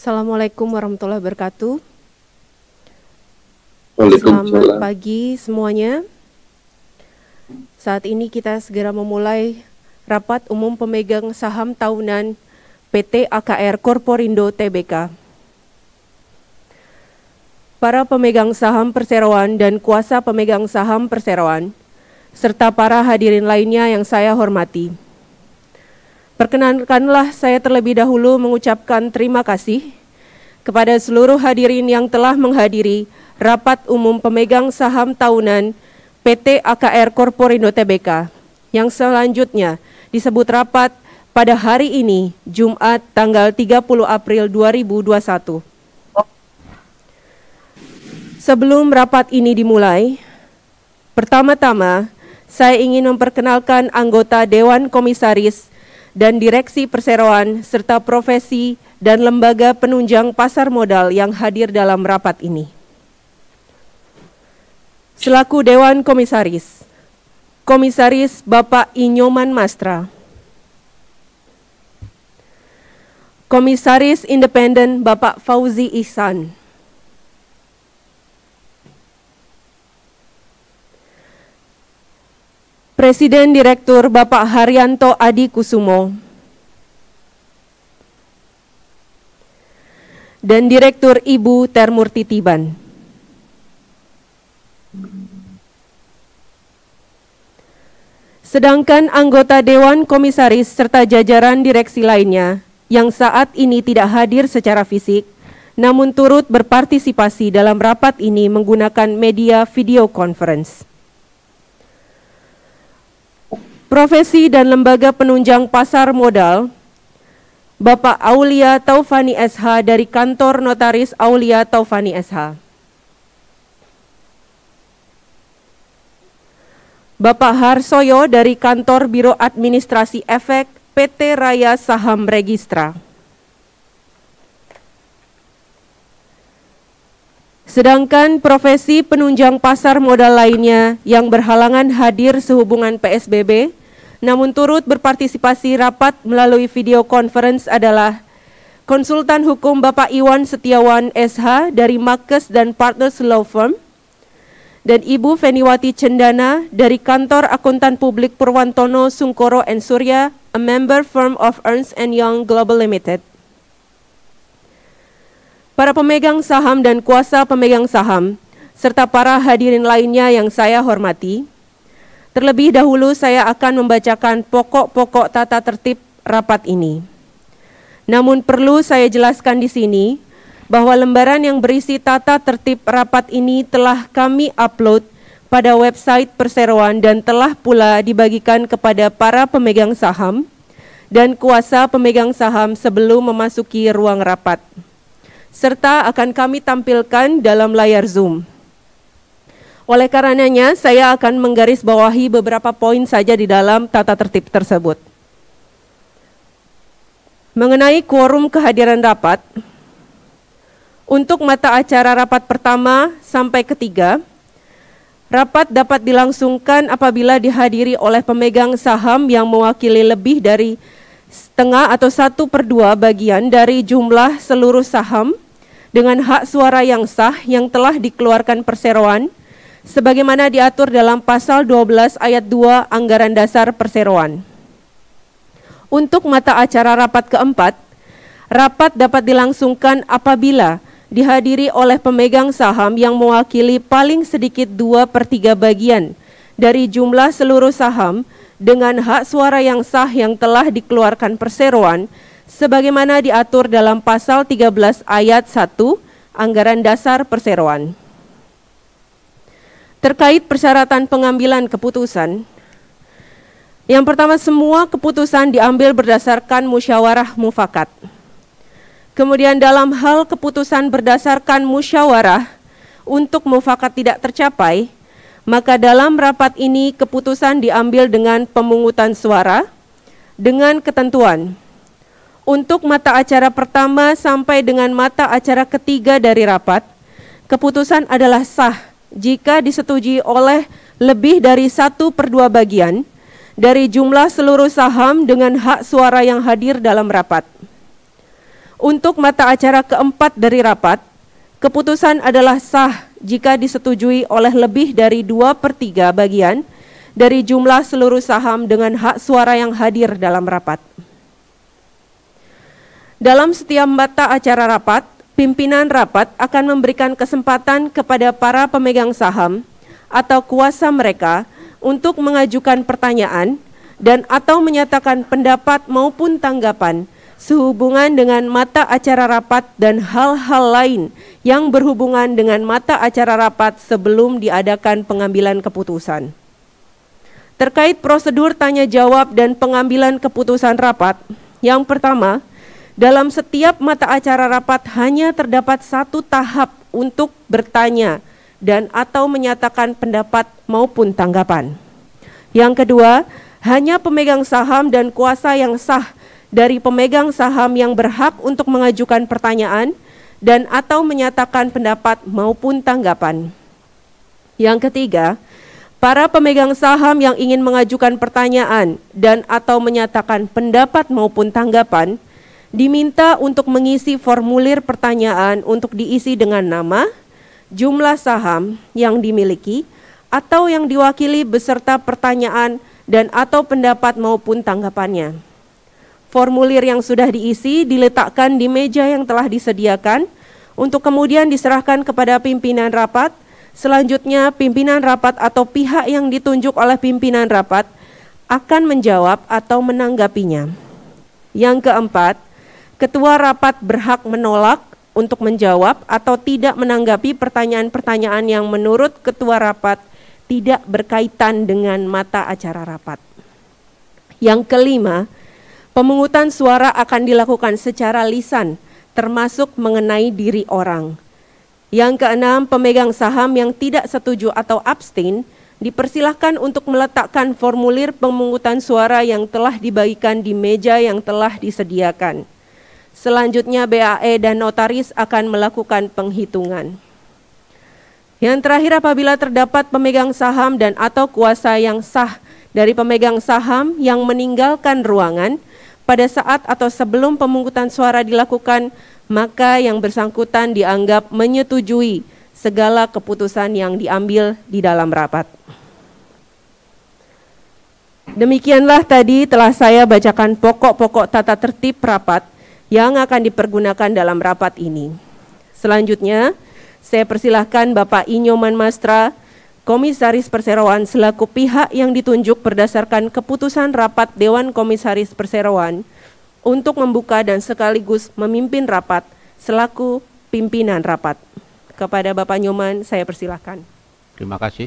Assalamualaikum warahmatullahi wabarakatuh. Selamat Waalaikumsalam. pagi semuanya. Saat ini kita segera memulai rapat umum pemegang saham tahunan PT AKR Korporindo Tbk. Para pemegang saham perseroan dan kuasa pemegang saham perseroan, serta para hadirin lainnya yang saya hormati. Perkenankanlah saya terlebih dahulu mengucapkan terima kasih kepada seluruh hadirin yang telah menghadiri rapat umum pemegang saham tahunan PT AKR Korporindo Tbk yang selanjutnya disebut rapat pada hari ini, Jumat tanggal 30 April 2021. Sebelum rapat ini dimulai, pertama-tama saya ingin memperkenalkan anggota Dewan Komisaris dan Direksi Perseroan serta profesi dan lembaga penunjang pasar modal yang hadir dalam rapat ini. Selaku Dewan Komisaris, Komisaris Bapak Inyoman Mastra, Komisaris Independen Bapak Fauzi Ihsan, Presiden Direktur Bapak Haryanto Adi Kusumo, dan Direktur Ibu Termurti Tiban. Sedangkan anggota Dewan Komisaris serta jajaran direksi lainnya yang saat ini tidak hadir secara fisik, namun turut berpartisipasi dalam rapat ini menggunakan media video conference. Profesi dan lembaga penunjang pasar modal, Bapak Aulia Taufani SH dari Kantor Notaris Aulia Taufani SH. Bapak Harsoyo dari Kantor Biro Administrasi Efek PT Raya Saham Registra. Sedangkan profesi penunjang pasar modal lainnya yang berhalangan hadir sehubungan PSBB, namun turut berpartisipasi rapat melalui video conference adalah Konsultan Hukum Bapak Iwan Setiawan SH dari Makes dan Partners Law Firm, dan Ibu Feniwati Cendana dari Kantor Akuntan Publik Purwantono Sungkoro & Surya, a member firm of Ernst & Young Global Limited. Para pemegang saham dan kuasa pemegang saham, serta para hadirin lainnya yang saya hormati, terlebih dahulu saya akan membacakan pokok-pokok tata tertib rapat ini. Namun perlu saya jelaskan di sini bahwa lembaran yang berisi tata tertib rapat ini telah kami upload pada website Perseroan dan telah pula dibagikan kepada para pemegang saham dan kuasa pemegang saham sebelum memasuki ruang rapat, serta akan kami tampilkan dalam layar Zoom. Oleh karenanya, saya akan menggarisbawahi beberapa poin saja di dalam tata tertib tersebut. Mengenai quorum kehadiran rapat, untuk mata acara rapat pertama sampai ketiga, rapat dapat dilangsungkan apabila dihadiri oleh pemegang saham yang mewakili lebih dari setengah atau 1/2 bagian dari jumlah seluruh saham dengan hak suara yang sah yang telah dikeluarkan Perseroan, sebagaimana diatur dalam pasal 12 ayat 2 Anggaran Dasar Perseroan. Untuk mata acara rapat keempat, rapat dapat dilangsungkan apabila dihadiri oleh pemegang saham yang mewakili paling sedikit 2/3 bagian dari jumlah seluruh saham dengan hak suara yang sah yang telah dikeluarkan Perseroan, sebagaimana diatur dalam pasal 13 ayat 1 Anggaran Dasar Perseroan. Terkait persyaratan pengambilan keputusan, yang pertama, semua keputusan diambil berdasarkan musyawarah mufakat. Kemudian dalam hal keputusan berdasarkan musyawarah untuk mufakat tidak tercapai, maka dalam rapat ini keputusan diambil dengan pemungutan suara dengan ketentuan. Untuk mata acara pertama sampai dengan mata acara ketiga dari rapat, keputusan adalah sah jika disetujui oleh lebih dari 1/2 bagian dari jumlah seluruh saham dengan hak suara yang hadir dalam rapat. Untuk mata acara keempat dari rapat, keputusan adalah sah jika disetujui oleh lebih dari 2/3 bagian dari jumlah seluruh saham dengan hak suara yang hadir dalam rapat. Dalam setiap mata acara rapat, pimpinan rapat akan memberikan kesempatan kepada para pemegang saham atau kuasa mereka untuk mengajukan pertanyaan dan atau menyatakan pendapat maupun tanggapan sehubungan dengan mata acara rapat dan hal-hal lain yang berhubungan dengan mata acara rapat sebelum diadakan pengambilan keputusan. Terkait prosedur tanya jawab dan pengambilan keputusan rapat, yang pertama, dalam setiap mata acara rapat hanya terdapat satu tahap untuk bertanya dan atau menyatakan pendapat maupun tanggapan. Yang kedua, hanya pemegang saham dan kuasa yang sah dari pemegang saham yang berhak untuk mengajukan pertanyaan dan atau menyatakan pendapat maupun tanggapan. Yang ketiga, para pemegang saham yang ingin mengajukan pertanyaan dan atau menyatakan pendapat maupun tanggapan diminta untuk mengisi formulir pertanyaan untuk diisi dengan nama, jumlah saham yang dimiliki, atau yang diwakili beserta pertanyaan dan atau pendapat maupun tanggapannya. Formulir yang sudah diisi diletakkan di meja yang telah disediakan untuk kemudian diserahkan kepada pimpinan rapat. Selanjutnya, pimpinan rapat atau pihak yang ditunjuk oleh pimpinan rapat akan menjawab atau menanggapinya. Yang keempat, ketua rapat berhak menolak untuk menjawab atau tidak menanggapi pertanyaan-pertanyaan yang menurut ketua rapat tidak berkaitan dengan mata acara rapat. Yang kelima, pemungutan suara akan dilakukan secara lisan, termasuk mengenai diri orang. Yang keenam, pemegang saham yang tidak setuju atau abstain dipersilahkan untuk meletakkan formulir pemungutan suara yang telah dibagikan di meja yang telah disediakan. Selanjutnya BAE dan notaris akan melakukan penghitungan. Yang terakhir, apabila terdapat pemegang saham dan atau kuasa yang sah dari pemegang saham yang meninggalkan ruangan pada saat atau sebelum pemungutan suara dilakukan, maka yang bersangkutan dianggap menyetujui segala keputusan yang diambil di dalam rapat. Demikianlah tadi telah saya bacakan pokok-pokok tata tertib rapat yang akan dipergunakan dalam rapat ini. Selanjutnya, saya persilahkan Bapak Inyoman Mastra, Komisaris Perseroan selaku pihak yang ditunjuk berdasarkan keputusan rapat Dewan Komisaris Perseroan untuk membuka dan sekaligus memimpin rapat selaku pimpinan rapat. Kepada Bapak Nyoman, saya persilahkan. Terima kasih.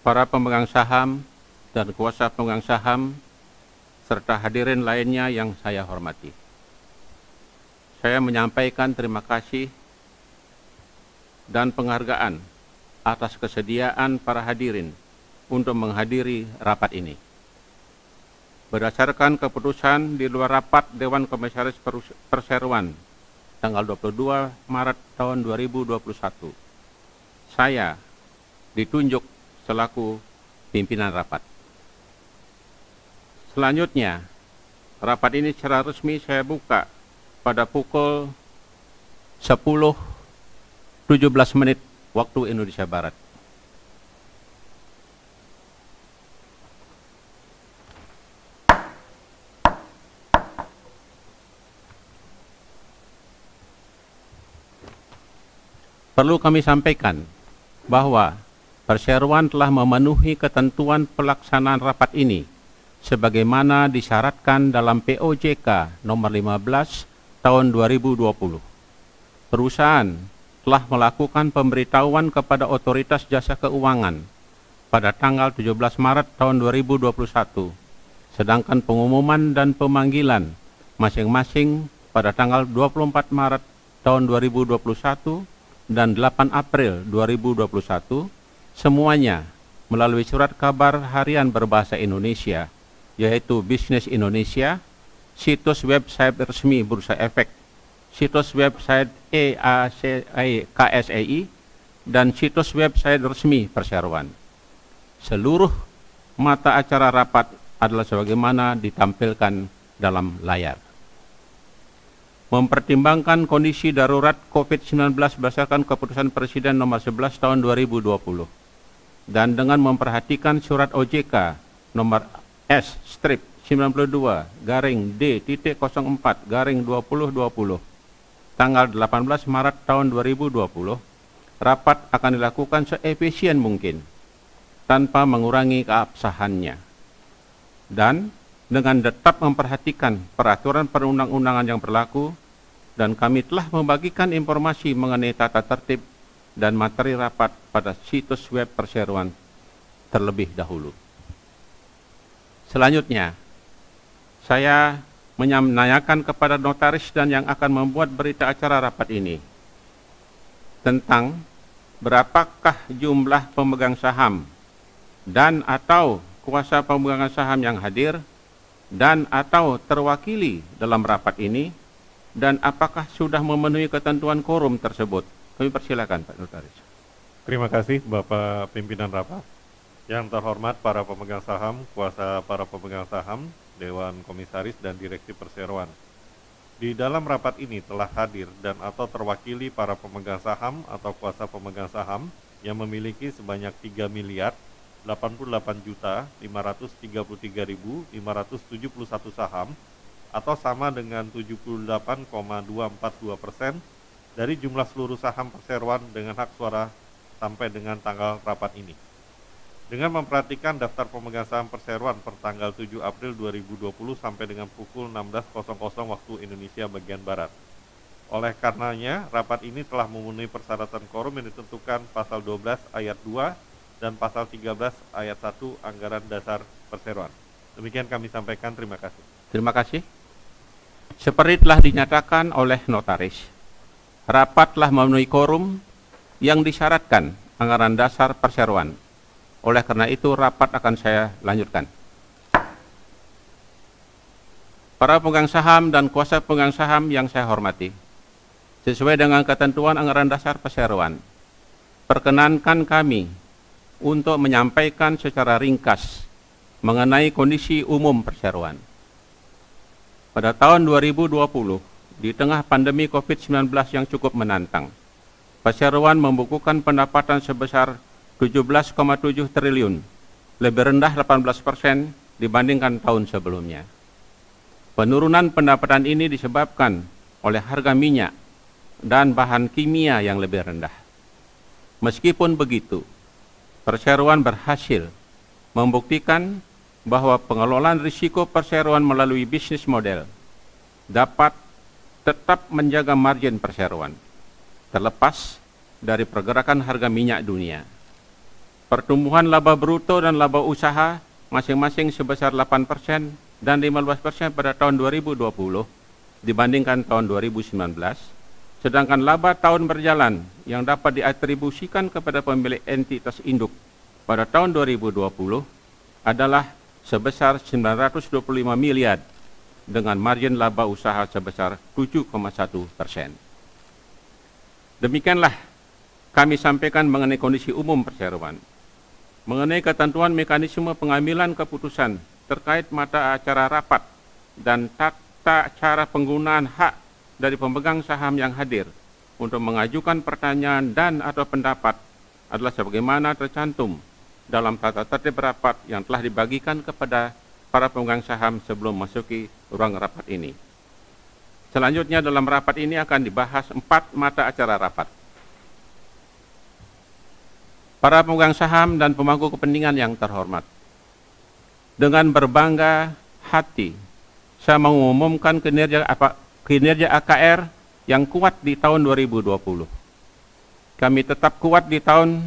Para pemegang saham dan kuasa pemegang saham serta hadirin lainnya yang saya hormati. Saya menyampaikan terima kasih dan penghargaan atas kesediaan para hadirin untuk menghadiri rapat ini. Berdasarkan keputusan di luar rapat Dewan Komisaris Perseroan tanggal 22 Maret tahun 2021, saya ditunjuk selaku pimpinan rapat. Selanjutnya, rapat ini secara resmi saya buka pada pukul 10.17 menit waktu Indonesia Barat. Perlu kami sampaikan bahwa Perseroan telah memenuhi ketentuan pelaksanaan rapat ini sebagaimana disyaratkan dalam POJK nomor 15 tahun 2020. Perusahaan telah melakukan pemberitahuan kepada Otoritas Jasa Keuangan pada tanggal 17 Maret tahun 2021, sedangkan pengumuman dan pemanggilan masing-masing pada tanggal 24 Maret tahun 2021 dan 8 April 2021, semuanya melalui surat kabar harian berbahasa Indonesia, yaitu Bisnis Indonesia, situs website resmi Bursa Efek, situs website KSEI, dan situs website resmi Perseroan. Seluruh mata acara rapat adalah sebagaimana ditampilkan dalam layar. Mempertimbangkan kondisi darurat COVID-19 berdasarkan keputusan Presiden nomor 11 tahun 2020 dan dengan memperhatikan surat OJK nomor S-92-D.04-2020 tanggal 18 Maret tahun 2020, rapat akan dilakukan seefisien mungkin tanpa mengurangi keabsahannya dan dengan tetap memperhatikan peraturan perundang-undangan yang berlaku, dan kami telah membagikan informasi mengenai tata tertib dan materi rapat pada situs web perseroan terlebih dahulu. Selanjutnya, saya menanyakan kepada notaris dan yang akan membuat berita acara rapat ini tentang berapakah jumlah pemegang saham dan atau kuasa pemegang saham yang hadir dan atau terwakili dalam rapat ini, dan apakah sudah memenuhi ketentuan quorum tersebut. Kami persilakan Pak Notaris. Terima kasih Bapak Pimpinan Rapat. Yang terhormat para pemegang saham, kuasa para pemegang saham, Dewan Komisaris dan Direksi Perseroan. Di dalam rapat ini telah hadir dan atau terwakili para pemegang saham atau kuasa pemegang saham yang memiliki sebanyak 3.088.533.571 saham atau sama dengan 78,242% dari jumlah seluruh saham perseroan dengan hak suara sampai dengan tanggal rapat ini. Dengan memperhatikan daftar pemegang saham perseroan per tanggal 7 April 2020 sampai dengan pukul 16.00 waktu Indonesia bagian Barat. Oleh karenanya, rapat ini telah memenuhi persyaratan quorum yang ditentukan pasal 12 ayat 2 dan pasal 13 ayat 1 Anggaran Dasar Perseroan. Demikian kami sampaikan, terima kasih. Terima kasih. Seperti telah dinyatakan oleh notaris, rapat telah memenuhi quorum yang disyaratkan Anggaran Dasar Perseroan. Oleh karena itu, rapat akan saya lanjutkan. Para pemegang saham dan kuasa pemegang saham yang saya hormati, sesuai dengan ketentuan Anggaran Dasar Perseroan, perkenankan kami untuk menyampaikan secara ringkas mengenai kondisi umum perseroan. Pada tahun 2020, di tengah pandemi COVID-19 yang cukup menantang, perseroan membukukan pendapatan sebesar 17,7 triliun, lebih rendah 18% dibandingkan tahun sebelumnya. Penurunan pendapatan ini disebabkan oleh harga minyak dan bahan kimia yang lebih rendah. Meskipun begitu, perseroan berhasil membuktikan bahwa pengelolaan risiko perseroan melalui bisnis model dapat tetap menjaga margin perseroan, terlepas dari pergerakan harga minyak dunia. Pertumbuhan laba bruto dan laba usaha masing-masing sebesar 8% dan 15% pada tahun 2020 dibandingkan tahun 2019, sedangkan laba tahun berjalan yang dapat diatribusikan kepada pemilik entitas induk pada tahun 2020 adalah sebesar 925 miliar dengan margin laba usaha sebesar 7,1%. Demikianlah kami sampaikan mengenai kondisi umum perseroan. Mengenai ketentuan mekanisme pengambilan keputusan terkait mata acara rapat dan tata cara penggunaan hak dari pemegang saham yang hadir untuk mengajukan pertanyaan dan atau pendapat adalah sebagaimana tercantum dalam tata tertib rapat yang telah dibagikan kepada para pemegang saham sebelum masuki ruang rapat ini. Selanjutnya dalam rapat ini akan dibahas 4 mata acara rapat. Para pemegang saham dan pemangku kepentingan yang terhormat, dengan berbangga hati, saya mengumumkan kinerja AKR yang kuat di tahun 2020. Kami tetap kuat di tahun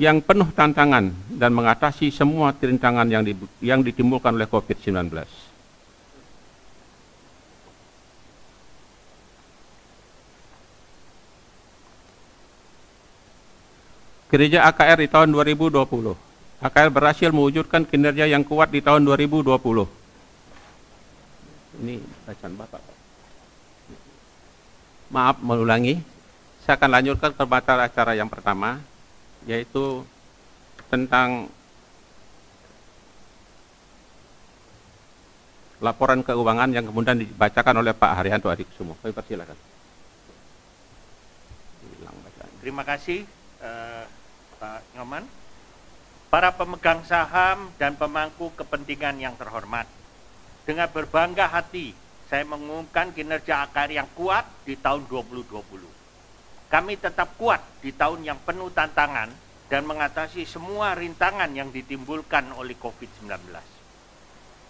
yang penuh tantangan dan mengatasi semua rintangan yang ditimbulkan oleh COVID-19. Kinerja AKR di tahun 2020. AKR berhasil mewujudkan kinerja yang kuat di tahun 2020. Ini bacaan Bapak. Maaf, mengulangi. Saya akan lanjutkan ke materi acara yang pertama, yaitu tentang laporan keuangan yang kemudian dibacakan oleh Pak Haryanto Adikusumo. Kami persilakan. Terima kasih Pak Nyoman. Para pemegang saham dan pemangku kepentingan yang terhormat, dengan berbangga hati saya mengumumkan kinerja AKR yang kuat di tahun 2020. Kami tetap kuat di tahun yang penuh tantangan dan mengatasi semua rintangan yang ditimbulkan oleh COVID-19.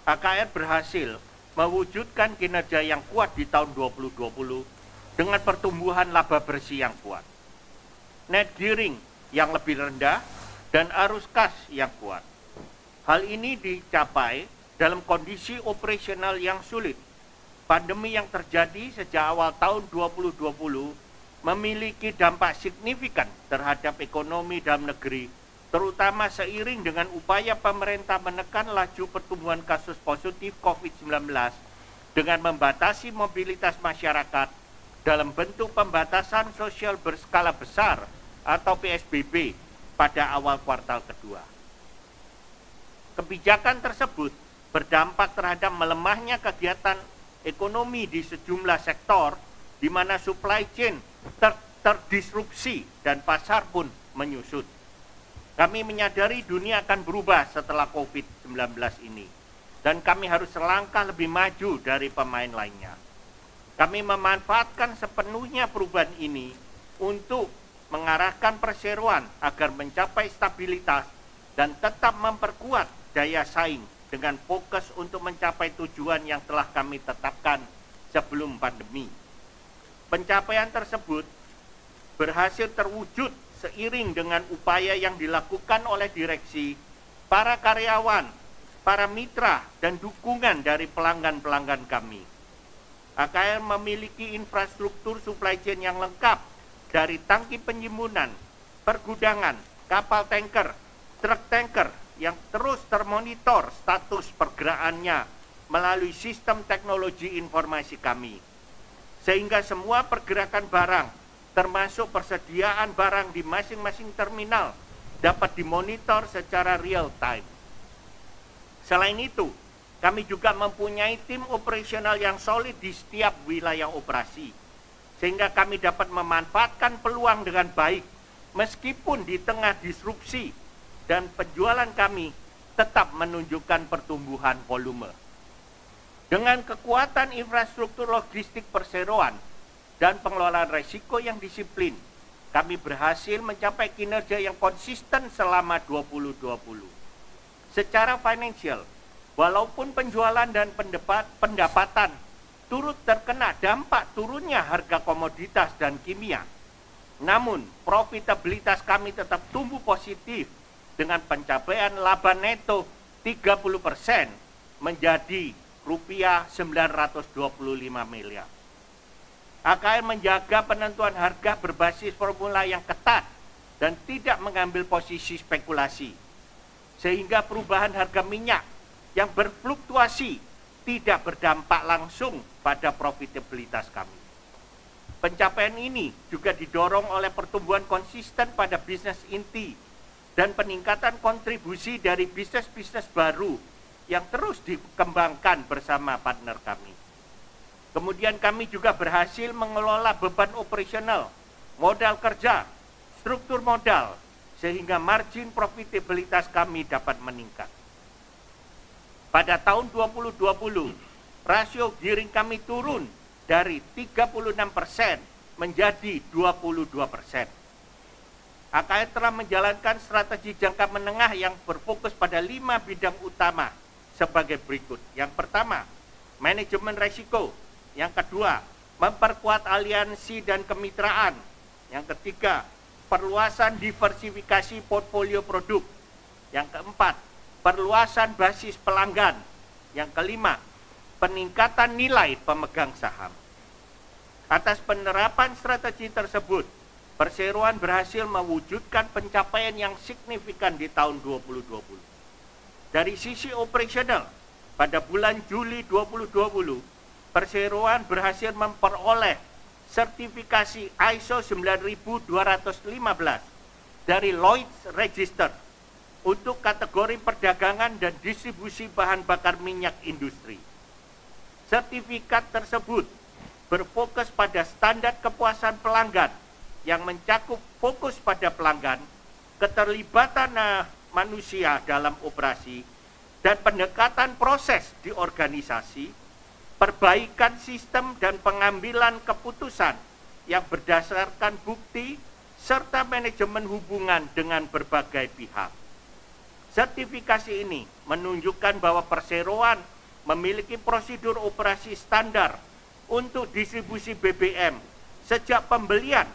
AKR berhasil mewujudkan kinerja yang kuat di tahun 2020 dengan pertumbuhan laba bersih yang kuat, net gearing yang lebih rendah, dan arus kas yang kuat. Hal ini dicapai dalam kondisi operasional yang sulit. Pandemi yang terjadi sejak awal tahun 2020 memiliki dampak signifikan terhadap ekonomi dalam negeri, terutama seiring dengan upaya pemerintah menekan laju pertumbuhan kasus positif COVID-19 dengan membatasi mobilitas masyarakat dalam bentuk pembatasan sosial berskala besar atau PSBB pada awal kuartal kedua. Kebijakan tersebut berdampak terhadap melemahnya kegiatan ekonomi di sejumlah sektor di mana supply chain terdisrupsi dan pasar pun menyusut. Kami menyadari dunia akan berubah setelah COVID-19 ini dan kami harus selangkah lebih maju dari pemain lainnya. Kami memanfaatkan sepenuhnya perubahan ini untuk mengarahkan perseroan agar mencapai stabilitas dan tetap memperkuat daya saing dengan fokus untuk mencapai tujuan yang telah kami tetapkan sebelum pandemi. Pencapaian tersebut berhasil terwujud seiring dengan upaya yang dilakukan oleh direksi, para karyawan, para mitra, dan dukungan dari pelanggan-pelanggan kami. AKR memiliki infrastruktur supply chain yang lengkap dari tangki penyimpanan, pergudangan, kapal tanker, truk tanker yang terus termonitor status pergerakannya melalui sistem teknologi informasi kami. Sehingga semua pergerakan barang, termasuk persediaan barang di masing-masing terminal, dapat dimonitor secara real time. Selain itu, kami juga mempunyai tim operasional yang solid di setiap wilayah operasi, sehingga kami dapat memanfaatkan peluang dengan baik meskipun di tengah disrupsi dan penjualan kami tetap menunjukkan pertumbuhan volume. Dengan kekuatan infrastruktur logistik perseroan dan pengelolaan risiko yang disiplin, kami berhasil mencapai kinerja yang konsisten selama 2020. Secara finansial, walaupun penjualan dan pendapatan turut terkena dampak turunnya harga komoditas dan kimia, namun profitabilitas kami tetap tumbuh positif dengan pencapaian laba neto 30% menjadi rupiah 925 miliar. AKR menjaga penentuan harga berbasis formula yang ketat dan tidak mengambil posisi spekulasi, sehingga perubahan harga minyak yang berfluktuasi tidak berdampak langsung pada profitabilitas kami. Pencapaian ini juga didorong oleh pertumbuhan konsisten pada bisnis inti dan peningkatan kontribusi dari bisnis-bisnis baru yang terus dikembangkan bersama partner kami. Kemudian kami juga berhasil mengelola beban operasional, modal kerja, struktur modal, sehingga margin profitabilitas kami dapat meningkat. Pada tahun 2020, rasio gearing kami turun dari 36% menjadi 22%. AKR telah menjalankan strategi jangka menengah yang berfokus pada 5 bidang utama sebagai berikut. Yang pertama, manajemen risiko. Yang kedua, memperkuat aliansi dan kemitraan. Yang ketiga, perluasan diversifikasi portfolio produk. Yang keempat, perluasan basis pelanggan. Yang kelima, peningkatan nilai pemegang saham. Atas penerapan strategi tersebut, perseroan berhasil mewujudkan pencapaian yang signifikan di tahun 2020. Dari sisi operasional, pada bulan Juli 2020, perseroan berhasil memperoleh sertifikasi ISO 9215 dari Lloyd's Register untuk kategori perdagangan dan distribusi bahan bakar minyak industri. Sertifikat tersebut berfokus pada standar kepuasan pelanggan yang mencakup fokus pada pelanggan, keterlibatan manusia dalam operasi, dan pendekatan proses di organisasi, perbaikan sistem dan pengambilan keputusan yang berdasarkan bukti, serta manajemen hubungan dengan berbagai pihak. Sertifikasi ini menunjukkan bahwa perseroan memiliki prosedur operasi standar untuk distribusi BBM sejak pembelian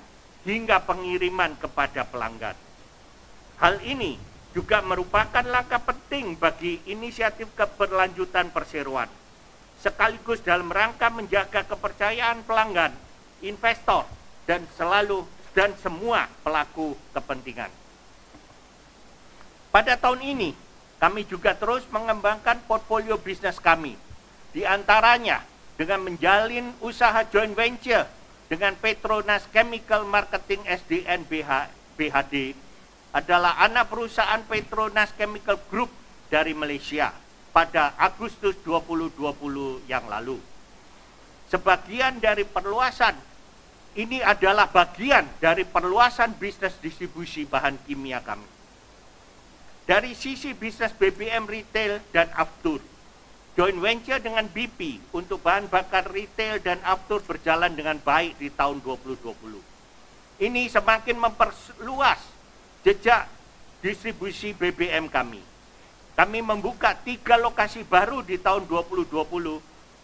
hingga pengiriman kepada pelanggan. Hal ini juga merupakan langkah penting bagi inisiatif keberlanjutan perseroan, sekaligus dalam rangka menjaga kepercayaan pelanggan, investor, dan semua pelaku kepentingan. Pada tahun ini, kami juga terus mengembangkan portfolio bisnis kami, di antaranya dengan menjalin usaha joint venture dengan Petronas Chemical Marketing SDN BHD adalah anak perusahaan Petronas Chemical Group dari Malaysia pada Agustus 2020 yang lalu. Sebagian dari perluasan ini adalah bagian dari perluasan bisnis distribusi bahan kimia kami. Dari sisi bisnis BBM retail dan aftur, joint venture dengan BP untuk bahan bakar retail dan aftur berjalan dengan baik di tahun 2020. Ini semakin memperluas jejak distribusi BBM kami. Kami membuka 3 lokasi baru di tahun 2020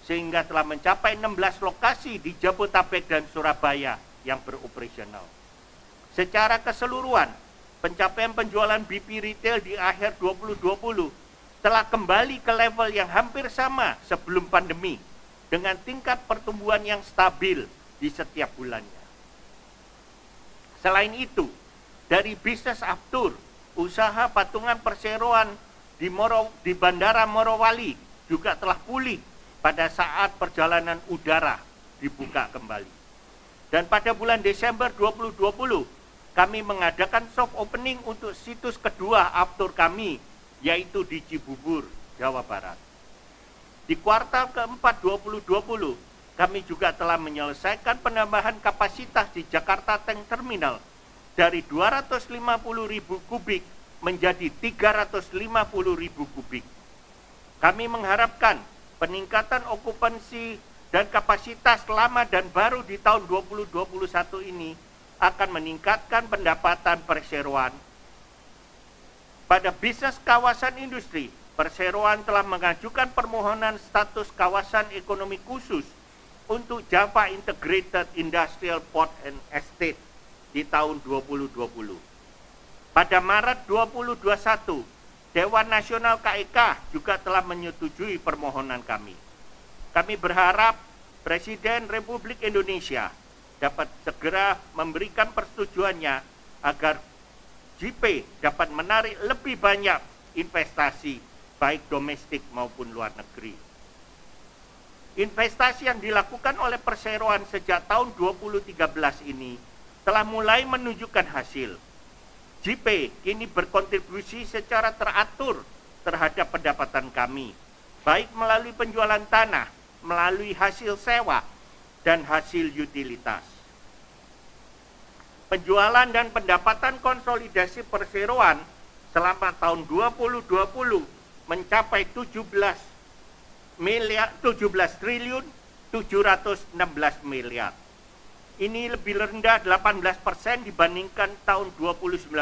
sehingga telah mencapai 16 lokasi di Jabodetabek dan Surabaya yang beroperasional. Secara keseluruhan, pencapaian penjualan BP retail di akhir 2020 telah kembali ke level yang hampir sama sebelum pandemi dengan tingkat pertumbuhan yang stabil di setiap bulannya. Selain itu, dari bisnis aftur, usaha patungan perseroan di Bandara Morowali juga telah pulih pada saat perjalanan udara dibuka kembali. Dan pada bulan Desember 2020, kami mengadakan soft opening untuk situs kedua aftur kami, yaitu di Cibubur, Jawa Barat. Di kuartal keempat 2020, kami juga telah menyelesaikan penambahan kapasitas di Jakarta Tank Terminal dari 250.000 kubik menjadi 350.000 kubik. Kami mengharapkan peningkatan okupansi dan kapasitas lama dan baru di tahun 2021 ini akan meningkatkan pendapatan perseroan. Pada bisnis kawasan industri, perseroan telah mengajukan permohonan status kawasan ekonomi khusus untuk Java Integrated Industrial Port and Estate di tahun 2020. Pada Maret 2021, Dewan Nasional KEK juga telah menyetujui permohonan kami. Kami berharap Presiden Republik Indonesia dapat segera memberikan persetujuannya agar JP dapat menarik lebih banyak investasi baik domestik maupun luar negeri. Investasi yang dilakukan oleh perseroan sejak tahun 2013 ini telah mulai menunjukkan hasil. JP kini berkontribusi secara teratur terhadap pendapatan kami, baik melalui penjualan tanah, melalui hasil sewa, dan hasil utilitas. Penjualan dan pendapatan konsolidasi perseroan selama tahun 2020 mencapai 17 triliun 716 miliar. Ini lebih rendah 18% dibandingkan tahun 2019.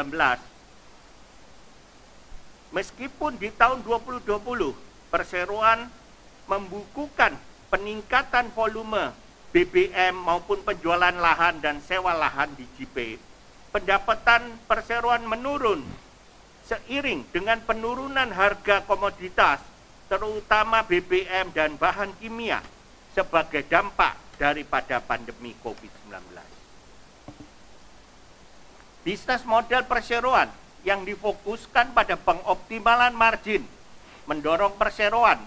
Meskipun di tahun 2020 perseroan membukukan peningkatan volume BBM maupun penjualan lahan dan sewa lahan di JP, pendapatan perseroan menurun seiring dengan penurunan harga komoditas, terutama BBM dan bahan kimia, sebagai dampak daripada pandemi COVID-19. Bisnis model perseroan yang difokuskan pada pengoptimalan margin mendorong perseroan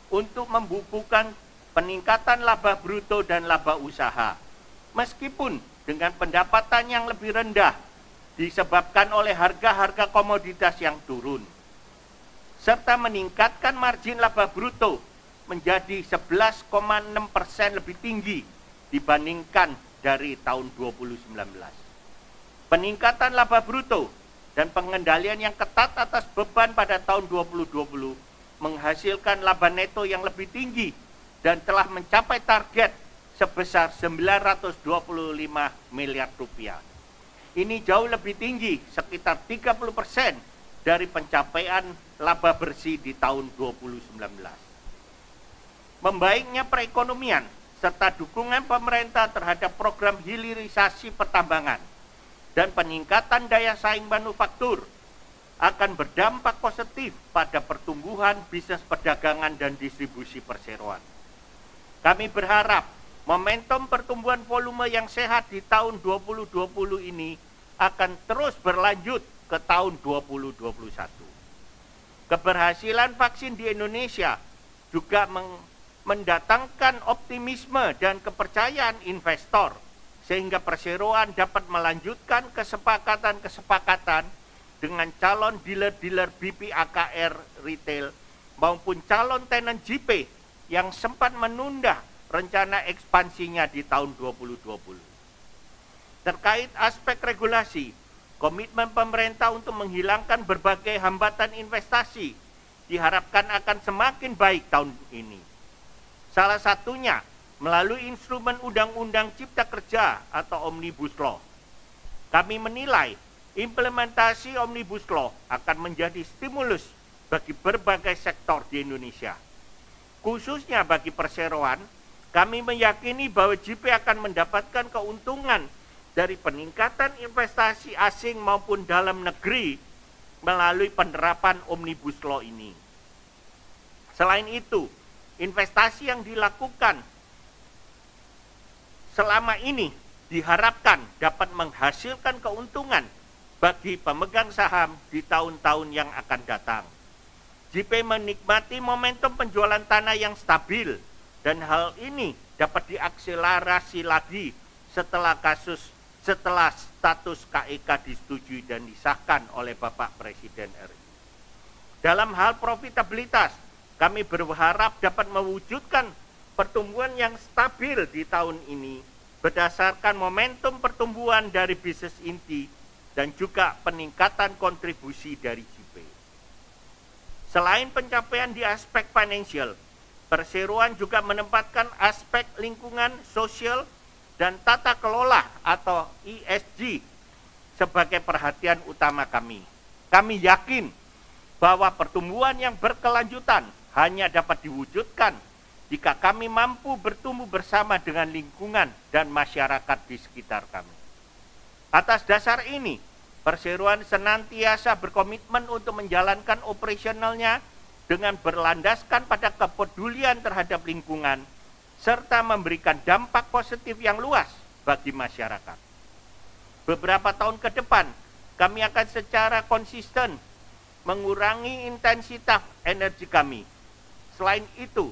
untuk membukukan peningkatan laba bruto dan laba usaha, meskipun dengan pendapatan yang lebih rendah disebabkan oleh harga-harga komoditas yang turun, serta meningkatkan margin laba bruto menjadi 11,6% lebih tinggi dibandingkan dari tahun 2019. Peningkatan laba bruto dan pengendalian yang ketat atas beban pada tahun 2020 menghasilkan laba neto yang lebih tinggi dan telah mencapai target sebesar 925 miliar rupiah. Ini jauh lebih tinggi, sekitar 30% dari pencapaian laba bersih di tahun 2019. Membaiknya perekonomian serta dukungan pemerintah terhadap program hilirisasi pertambangan dan peningkatan daya saing manufaktur akan berdampak positif pada pertumbuhan bisnis perdagangan dan distribusi perseroan. Kami berharap momentum pertumbuhan volume yang sehat di tahun 2020 ini akan terus berlanjut ke tahun 2021. Keberhasilan vaksin di Indonesia juga mendatangkan optimisme dan kepercayaan investor, sehingga perseroan dapat melanjutkan kesepakatan-kesepakatan dengan calon dealer-dealer BPAKR retail maupun calon tenant JP yang sempat menunda rencana ekspansinya di tahun 2020. Terkait aspek regulasi, komitmen pemerintah untuk menghilangkan berbagai hambatan investasi diharapkan akan semakin baik tahun ini. Salah satunya melalui instrumen Undang-Undang Cipta Kerja atau Omnibus Law. Kami menilai implementasi Omnibus Law akan menjadi stimulus bagi berbagai sektor di Indonesia. Khususnya bagi perseroan, kami meyakini bahwa JP akan mendapatkan keuntungan dari peningkatan investasi asing maupun dalam negeri melalui penerapan Omnibus Law ini. Selain itu, investasi yang dilakukan selama ini diharapkan dapat menghasilkan keuntungan bagi pemegang saham di tahun-tahun yang akan datang. JP menikmati momentum penjualan tanah yang stabil dan hal ini dapat diakselerasi lagi setelah status KEK disetujui dan disahkan oleh Bapak Presiden RI. Dalam hal profitabilitas, kami berharap dapat mewujudkan pertumbuhan yang stabil di tahun ini berdasarkan momentum pertumbuhan dari bisnis inti dan juga peningkatan kontribusi dari JP. Selain pencapaian di aspek finansial, perseroan juga menempatkan aspek lingkungan, sosial, dan tata kelola atau ESG sebagai perhatian utama kami. Kami yakin bahwa pertumbuhan yang berkelanjutan hanya dapat diwujudkan jika kami mampu bertumbuh bersama dengan lingkungan dan masyarakat di sekitar kami. Atas dasar ini, perseroan senantiasa berkomitmen untuk menjalankan operasionalnya dengan berlandaskan pada kepedulian terhadap lingkungan, serta memberikan dampak positif yang luas bagi masyarakat. Beberapa tahun ke depan, kami akan secara konsisten mengurangi intensitas energi kami. Selain itu,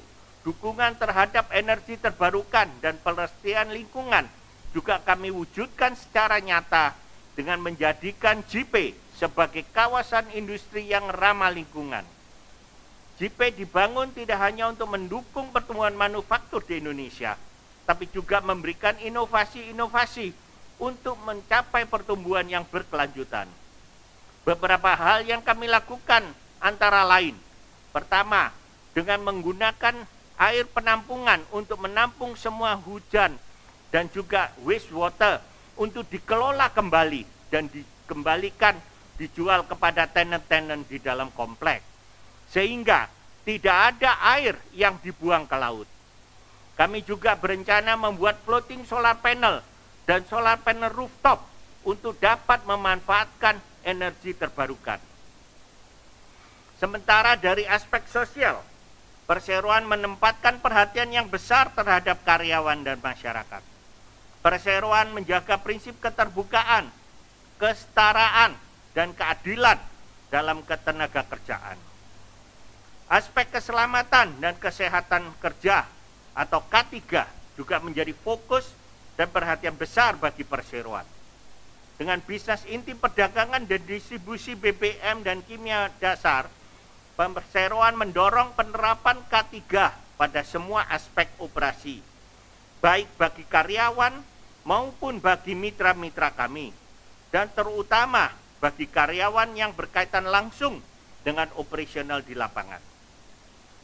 dukungan terhadap energi terbarukan dan pelestarian lingkungan juga kami wujudkan secara nyata dengan menjadikan JP sebagai kawasan industri yang ramah lingkungan. JP dibangun tidak hanya untuk mendukung pertumbuhan manufaktur di Indonesia, tapi juga memberikan inovasi-inovasi untuk mencapai pertumbuhan yang berkelanjutan. Beberapa hal yang kami lakukan antara lain, pertama, dengan menggunakan air penampungan untuk menampung semua hujan dan juga wastewater untuk dikelola kembali dan dikembalikan dijual kepada tenant-tenant di dalam kompleks. Sehingga tidak ada air yang dibuang ke laut. Kami juga berencana membuat floating solar panel dan solar panel rooftop untuk dapat memanfaatkan energi terbarukan. Sementara dari aspek sosial, perseroan menempatkan perhatian yang besar terhadap karyawan dan masyarakat. Perseroan menjaga prinsip keterbukaan, kesetaraan, dan keadilan dalam ketenaga kerjaan. Aspek keselamatan dan kesehatan kerja atau K3 juga menjadi fokus dan perhatian besar bagi perseroan. Dengan bisnis inti perdagangan dan distribusi BBM dan kimia dasar, perseroan mendorong penerapan K3 pada semua aspek operasi, baik bagi karyawan maupun bagi mitra-mitra kami, dan terutama bagi karyawan yang berkaitan langsung dengan operasional di lapangan.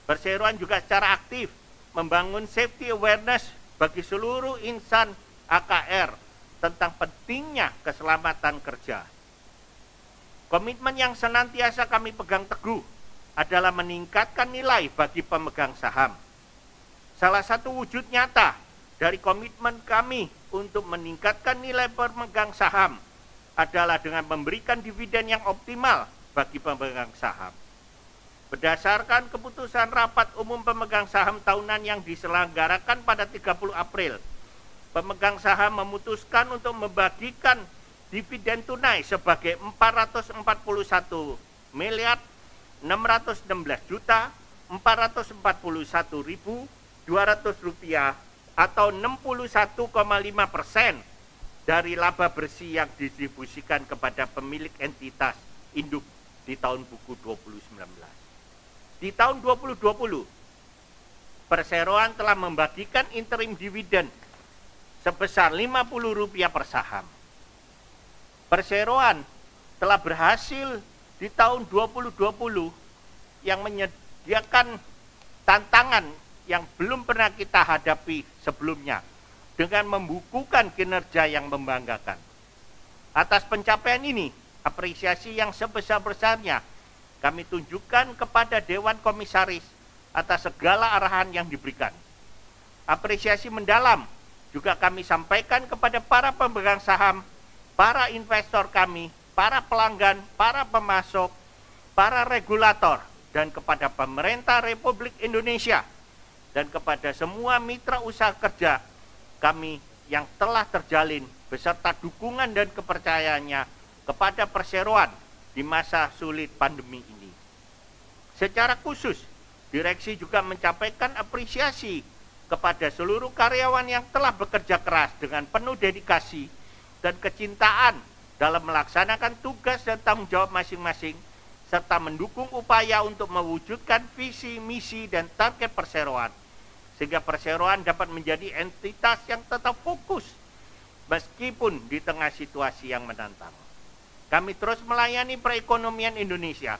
Perseroan juga secara aktif membangun safety awareness bagi seluruh insan AKR tentang pentingnya keselamatan kerja. Komitmen yang senantiasa kami pegang teguh adalah meningkatkan nilai bagi pemegang saham. Salah satu wujud nyata dari komitmen kami untuk meningkatkan nilai pemegang saham adalah dengan memberikan dividen yang optimal bagi pemegang saham. Berdasarkan keputusan rapat umum pemegang saham tahunan yang diselenggarakan pada 30 April, pemegang saham memutuskan untuk membagikan dividen tunai sebagai 441.616.441.200 rupiah atau 61,5% dari laba bersih yang didistribusikan kepada pemilik entitas induk di tahun buku 2019. Di tahun 2020, perseroan telah membagikan interim dividen sebesar Rp50 per saham. Perseroan telah berhasil di tahun 2020 yang menyediakan tantangan yang belum pernah kita hadapi sebelumnya dengan membukukan kinerja yang membanggakan. Atas pencapaian ini, apresiasi yang sebesar-besarnya kami tunjukkan kepada Dewan Komisaris atas segala arahan yang diberikan. Apresiasi mendalam juga kami sampaikan kepada para pemegang saham, para investor kami, para pelanggan, para pemasok, para regulator, dan kepada pemerintah Republik Indonesia, dan kepada semua mitra usaha kerja kami yang telah terjalin beserta dukungan dan kepercayaannya kepada perseroan di masa sulit pandemi ini. Secara khusus, direksi juga menyampaikan apresiasi kepada seluruh karyawan yang telah bekerja keras dengan penuh dedikasi dan kecintaan dalam melaksanakan tugas dan tanggung jawab masing-masing, serta mendukung upaya untuk mewujudkan visi, misi, dan target perseroan, sehingga perseroan dapat menjadi entitas yang tetap fokus meskipun di tengah situasi yang menantang. Kami terus melayani perekonomian Indonesia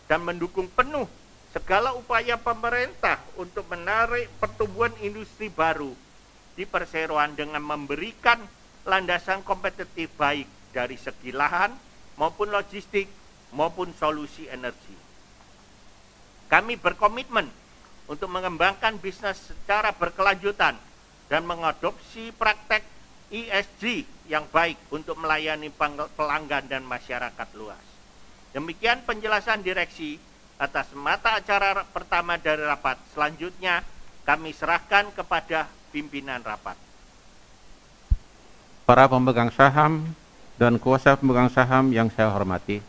dan mendukung penuh segala upaya pemerintah untuk menarik pertumbuhan industri baru di perseroan dengan memberikan landasan kompetitif baik dari segi lahan maupun logistik maupun solusi energi. Kami berkomitmen untuk mengembangkan bisnis secara berkelanjutan dan mengadopsi praktek ESG yang baik untuk melayani pelanggan dan masyarakat luas. Demikian penjelasan direksi atas mata acara pertama dari rapat. Selanjutnya kami serahkan kepada pimpinan rapat. Para pemegang saham dan kuasa pemegang saham yang saya hormati,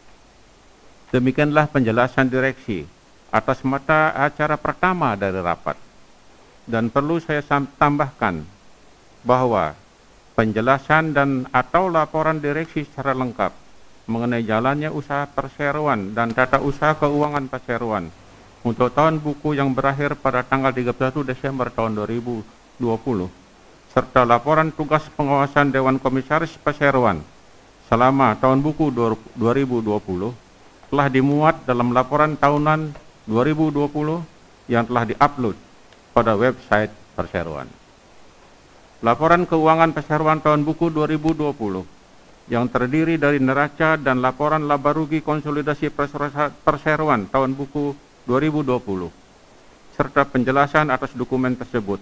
demikianlah penjelasan direksi atas mata acara pertama dari rapat. Dan perlu saya tambahkan bahwa penjelasan dan atau laporan direksi secara lengkap mengenai jalannya usaha perseroan dan tata usaha keuangan perseroan untuk tahun buku yang berakhir pada tanggal 31 Desember tahun 2020, serta laporan tugas pengawasan Dewan Komisaris Perseroan selama tahun buku 2020 telah dimuat dalam laporan tahunan 2020 yang telah diupload pada website perseroan. Laporan keuangan perseroan tahun buku 2020 yang terdiri dari neraca dan laporan laba rugi konsolidasi perseroan tahun buku 2020 serta penjelasan atas dokumen tersebut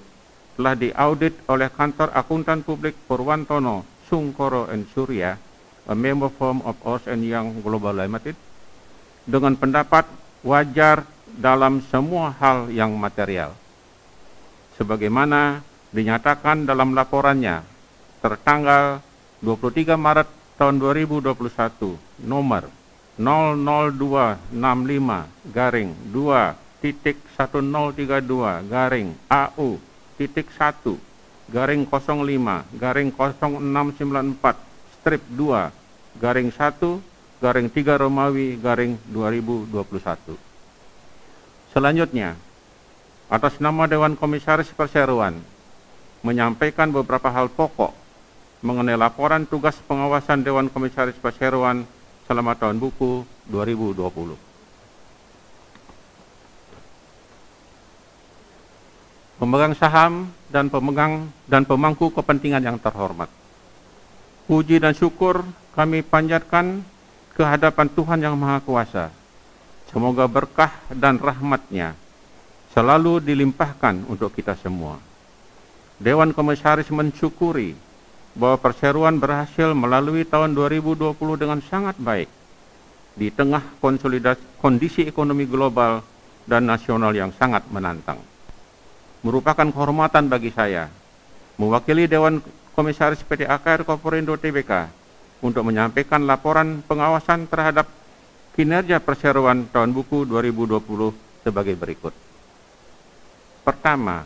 telah diaudit oleh Kantor Akuntan Publik Purwantono Sungkoro & Surya, a member firm of Ernst & Young Global Limited, dengan pendapat wajar dalam semua hal yang material, sebagaimana dinyatakan dalam laporannya tertanggal 23 Maret tahun 2021 nomor 002-65-2-1.1 032-0694-2-3 Romawi-2021. Selanjutnya, atas nama Dewan Komisaris Perseroan menyampaikan beberapa hal pokok mengenai laporan tugas pengawasan Dewan Komisaris Perseroan selama tahun buku 2020. Pemegang saham dan pemangku kepentingan yang terhormat, puji dan syukur kami panjatkan ke hadapan Tuhan Yang Maha Kuasa. Semoga berkah dan rahmat-Nya selalu dilimpahkan untuk kita semua. Dewan Komisaris mensyukuri bahwa perseroan berhasil melalui tahun 2020 dengan sangat baik di tengah kondisi ekonomi global dan nasional yang sangat menantang. Merupakan kehormatan bagi saya mewakili Dewan Komisaris PT AKR Corporindo Tbk untuk menyampaikan laporan pengawasan terhadap kinerja perseroan tahun buku 2020 sebagai berikut. Pertama,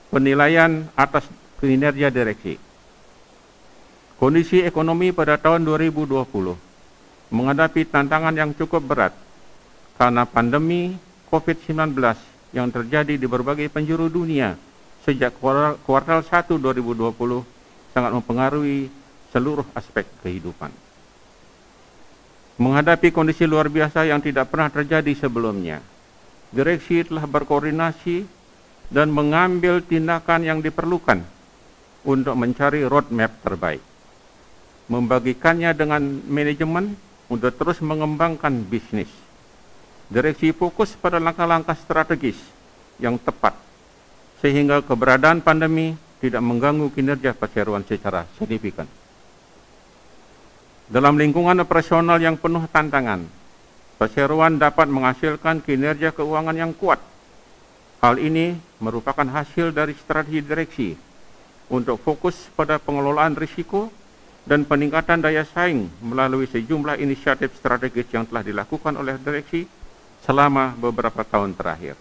penilaian atas kinerja direksi. Kondisi ekonomi pada tahun 2020 menghadapi tantangan yang cukup berat karena pandemi COVID-19 yang terjadi di berbagai penjuru dunia sejak kuartal 1 2020 sangat mempengaruhi seluruh aspek kehidupan. Menghadapi kondisi luar biasa yang tidak pernah terjadi sebelumnya, direksi telah berkoordinasi dan mengambil tindakan yang diperlukan untuk mencari roadmap terbaik. Membagikannya dengan manajemen untuk terus mengembangkan bisnis. Direksi fokus pada langkah-langkah strategis yang tepat, sehingga keberadaan pandemi tidak mengganggu kinerja perseroan secara signifikan. Dalam lingkungan operasional yang penuh tantangan, perseroan dapat menghasilkan kinerja keuangan yang kuat. Hal ini merupakan hasil dari strategi direksi untuk fokus pada pengelolaan risiko dan peningkatan daya saing melalui sejumlah inisiatif strategis yang telah dilakukan oleh direksi selama beberapa tahun terakhir.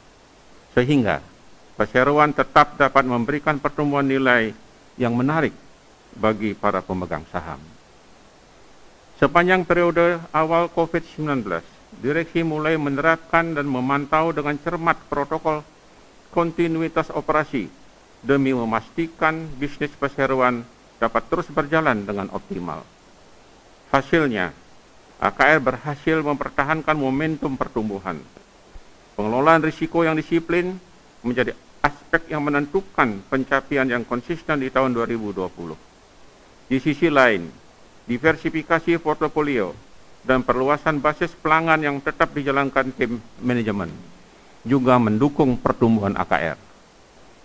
Sehingga perseroan tetap dapat memberikan pertumbuhan nilai yang menarik bagi para pemegang saham. Sepanjang periode awal COVID-19, direksi mulai menerapkan dan memantau dengan cermat protokol kontinuitas operasi demi memastikan bisnis perseroan dapat terus berjalan dengan optimal. Hasilnya, AKR berhasil mempertahankan momentum pertumbuhan. Pengelolaan risiko yang disiplin menjadi aspek yang menentukan pencapaian yang konsisten di tahun 2020. Di sisi lain, diversifikasi portofolio dan perluasan basis pelanggan yang tetap dijalankan tim manajemen juga mendukung pertumbuhan AKR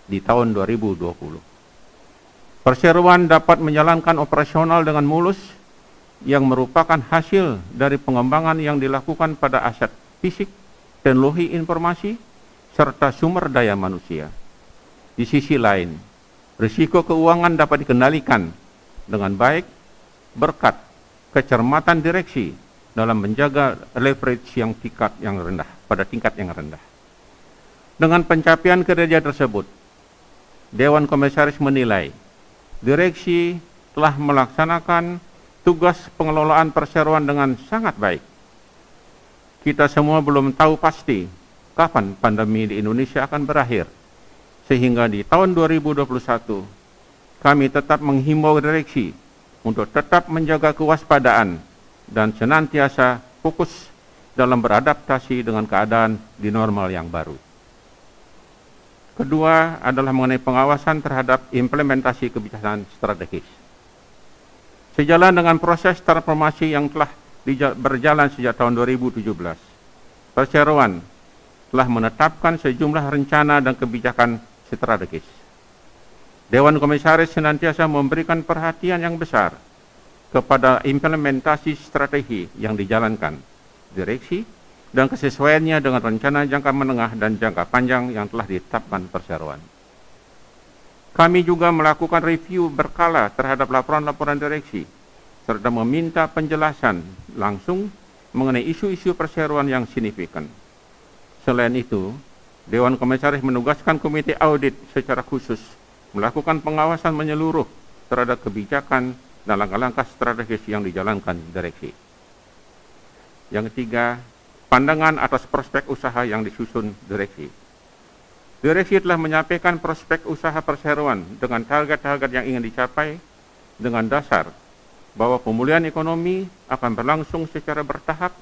di tahun 2020. Perseroan dapat menjalankan operasional dengan mulus yang merupakan hasil dari pengembangan yang dilakukan pada aset fisik, teknologi informasi, serta sumber daya manusia. Di sisi lain, risiko keuangan dapat dikendalikan dengan baik berkat kecermatan direksi dalam menjaga leverage yang tingkat yang rendah. Dengan pencapaian kinerja tersebut, Dewan Komisaris menilai direksi telah melaksanakan tugas pengelolaan perseroan dengan sangat baik. Kita semua belum tahu pasti kapan pandemi di Indonesia akan berakhir, sehingga di tahun 2021 kami tetap menghimbau direksi untuk tetap menjaga kewaspadaan dan senantiasa fokus dalam beradaptasi dengan keadaan di normal yang baru. Kedua adalah mengenai pengawasan terhadap implementasi kebijakan strategis. Sejalan dengan proses transformasi yang telah berjalan sejak tahun 2017, perseroan telah menetapkan sejumlah rencana dan kebijakan strategis. Dewan Komisaris senantiasa memberikan perhatian yang besar kepada implementasi strategi yang dijalankan direksi dan kesesuaiannya dengan rencana jangka menengah dan jangka panjang yang telah ditetapkan perseroan. Kami juga melakukan review berkala terhadap laporan-laporan direksi, serta meminta penjelasan langsung mengenai isu-isu perseroan yang signifikan. Selain itu, Dewan Komisaris menugaskan Komite Audit secara khusus melakukan pengawasan menyeluruh terhadap kebijakan dan langkah-langkah strategis yang dijalankan direksi. Yang ketiga, pandangan atas prospek usaha yang disusun direksi. Direksi telah menyampaikan prospek usaha perseroan dengan target-target yang ingin dicapai dengan dasar bahwa pemulihan ekonomi akan berlangsung secara bertahap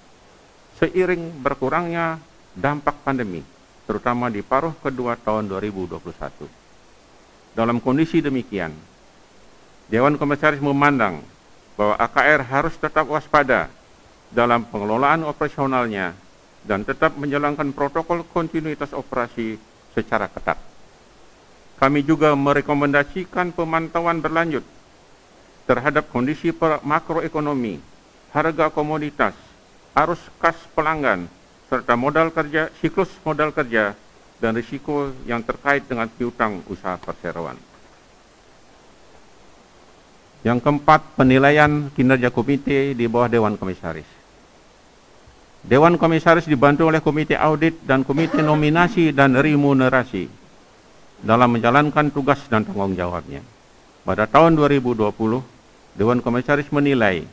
seiring berkurangnya dampak pandemi, terutama di paruh kedua tahun 2021. Dalam kondisi demikian, Dewan Komisaris memandang bahwa AKR harus tetap waspada dalam pengelolaan operasionalnya dan tetap menjalankan protokol kontinuitas operasi secara ketat. Kami juga merekomendasikan pemantauan berlanjut terhadap kondisi makroekonomi, harga komoditas, arus kas pelanggan, serta modal kerja, siklus modal kerja, dan risiko yang terkait dengan piutang usaha perseroan. Yang keempat, penilaian kinerja komite di bawah Dewan Komisaris. Dewan Komisaris dibantu oleh Komite Audit dan Komite Nominasi dan Remunerasi dalam menjalankan tugas dan tanggung jawabnya. Pada tahun 2020, Dewan Komisaris menilai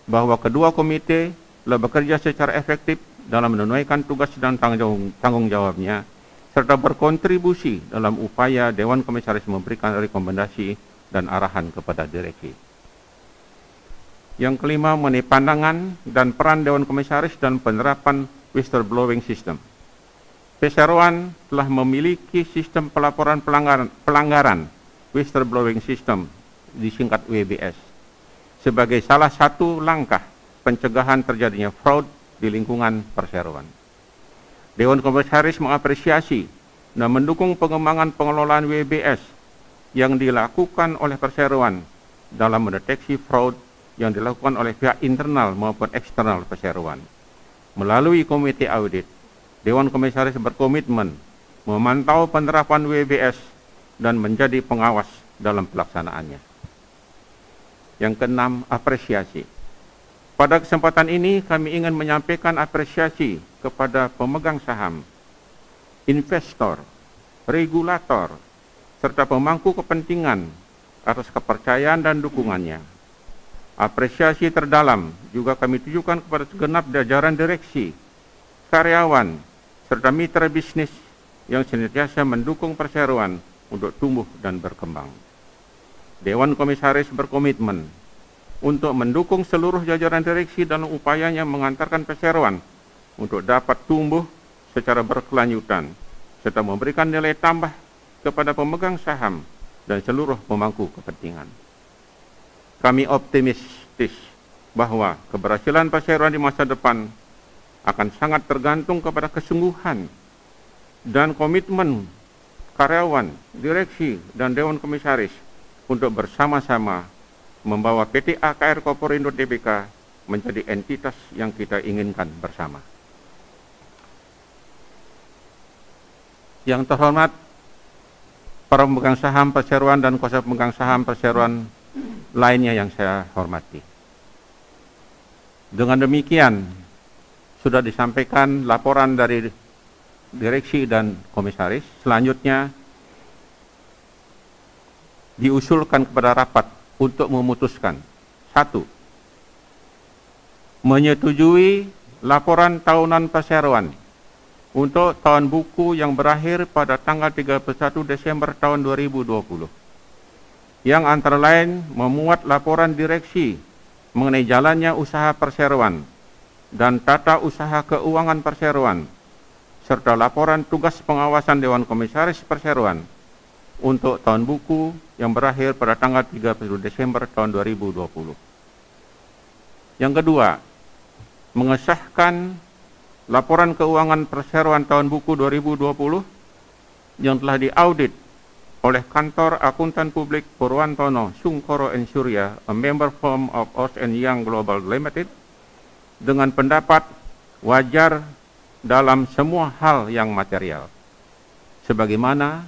bahwa kedua komite telah bekerja secara efektif dalam menunaikan tugas dan tanggung jawabnya, serta berkontribusi dalam upaya Dewan Komisaris memberikan rekomendasi dan arahan kepada direksi. Yang kelima, mengenai pandangan dan peran Dewan Komisaris dan penerapan whistleblowing system. Perseroan telah memiliki sistem pelaporan pelanggaran whistleblowing system, disingkat WBS, sebagai salah satu langkah pencegahan terjadinya fraud di lingkungan perseroan. Dewan Komisaris mengapresiasi dan mendukung pengembangan pengelolaan WBS yang dilakukan oleh perseroan dalam mendeteksi fraud yang dilakukan oleh pihak internal maupun eksternal perseroan. Melalui Komite Audit, Dewan Komisaris berkomitmen memantau penerapan WBS dan menjadi pengawas dalam pelaksanaannya. Yang keenam, apresiasi. Pada kesempatan ini kami ingin menyampaikan apresiasi kepada pemegang saham, investor, regulator, serta pemangku kepentingan atas kepercayaan dan dukungannya. Apresiasi terdalam juga kami tujukan kepada segenap jajaran direksi, karyawan, serta mitra bisnis yang senantiasa mendukung perseroan untuk tumbuh dan berkembang. Dewan Komisaris berkomitmen untuk mendukung seluruh jajaran direksi dalam upayanya mengantarkan perseroan untuk dapat tumbuh secara berkelanjutan, serta memberikan nilai tambah kepada pemegang saham dan seluruh pemangku kepentingan. Kami optimistis bahwa keberhasilan perseroan di masa depan akan sangat tergantung kepada kesungguhan dan komitmen karyawan, direksi, dan Dewan Komisaris untuk bersama-sama membawa PT AKR Corporindo Tbk menjadi entitas yang kita inginkan bersama. Yang terhormat para pemegang saham perseroan dan kuasa pemegang saham perseroan lainnya yang saya hormati. Dengan demikian, sudah disampaikan laporan dari direksi dan komisaris. Selanjutnya, diusulkan kepada rapat untuk memutuskan. 1. Menyetujui laporan tahunan perseroan untuk tahun buku yang berakhir pada tanggal 31 Desember tahun 2020. Yang antara lain memuat laporan direksi mengenai jalannya usaha perseroan dan tata usaha keuangan perseroan, serta laporan tugas pengawasan Dewan Komisaris Perseroan untuk tahun buku yang berakhir pada tanggal 30 Desember tahun 2020. Yang kedua, mengesahkan laporan keuangan perseroan tahun buku 2020 yang telah diaudit oleh Kantor Akuntan Publik Purwantono Sungkoro & Surya, a member firm of Ernst & Young Global Limited, dengan pendapat wajar dalam semua hal yang material, sebagaimana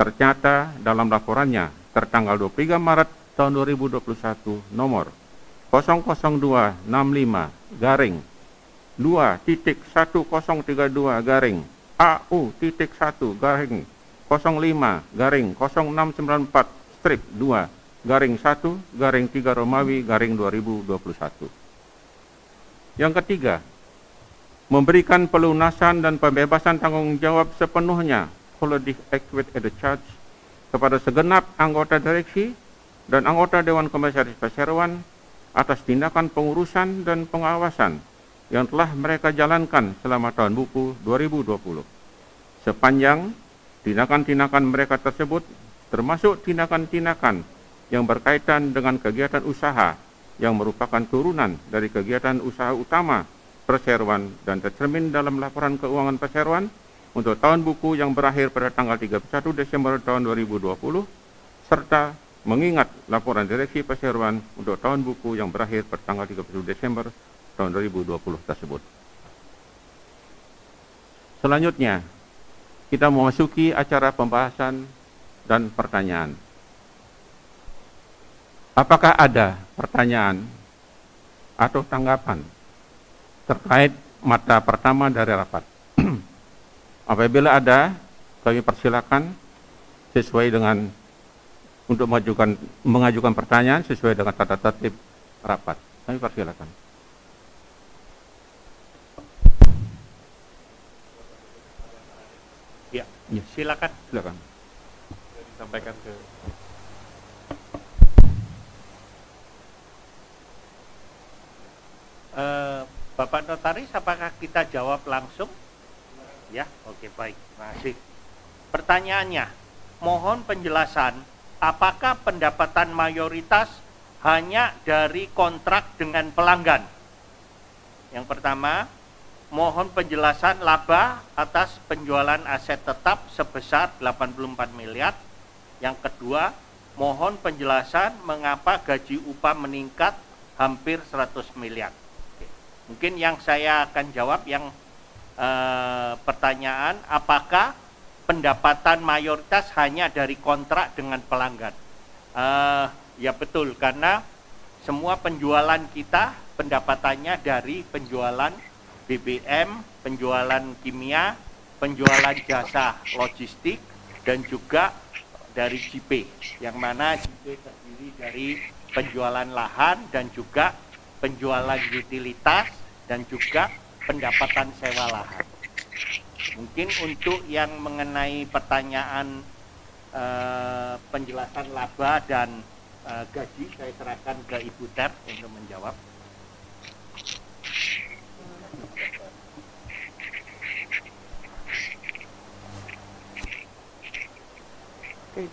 ternyata dalam laporannya tertanggal 23 Maret tahun 2021 nomor 001-AU-1-2-005-005-01-2-1-3 Yang ketiga, memberikan pelunasan dan pembebasan tanggung jawab sepenuhnya Quality Equity and Charge kepada segenap anggota direksi dan anggota Dewan Komisaris Perseroan atas tindakan pengurusan dan pengawasan yang telah mereka jalankan selama tahun buku 2020. Sepanjang tindakan-tindakan mereka tersebut termasuk tindakan-tindakan yang berkaitan dengan kegiatan usaha yang merupakan turunan dari kegiatan usaha utama Perseroan dan tercermin dalam laporan keuangan Perseroan untuk tahun buku yang berakhir pada tanggal 31 Desember tahun 2020 serta mengingat laporan direksi Perseroan untuk tahun buku yang berakhir pada tanggal 31 Desember tahun 2020 tersebut. Selanjutnya, kita memasuki acara pembahasan dan pertanyaan. Apakah ada pertanyaan atau tanggapan terkait mata pertama dari rapat? Apabila ada, kami persilakan sesuai dengan untuk mengajukan pertanyaan sesuai dengan tata tertib rapat. Kami persilakan. Ya, silakan. Silakan. Disampaikan ke Bapak Notaris, apakah kita jawab langsung? Ya, oke, baik. Terima kasih. Pertanyaannya, mohon penjelasan apakah pendapatan mayoritas hanya dari kontrak dengan pelanggan? Yang pertama, mohon penjelasan laba atas penjualan aset tetap sebesar 84 miliar. Yang kedua, mohon penjelasan mengapa gaji upah meningkat hampir 100 miliar. Mungkin yang saya akan jawab yang pertanyaan, apakah pendapatan mayoritas hanya dari kontrak dengan pelanggan? Ya betul, karena semua penjualan kita pendapatannya dari penjualan BBM, penjualan kimia, penjualan jasa logistik, dan juga dari JP, yang mana JP terdiri dari penjualan lahan dan juga penjualan utilitas dan juga pendapatan sewa lahan. Mungkin untuk yang mengenai pertanyaan penjelasan laba dan gaji, saya serahkan ke Ibu Ter untuk menjawab. Oke.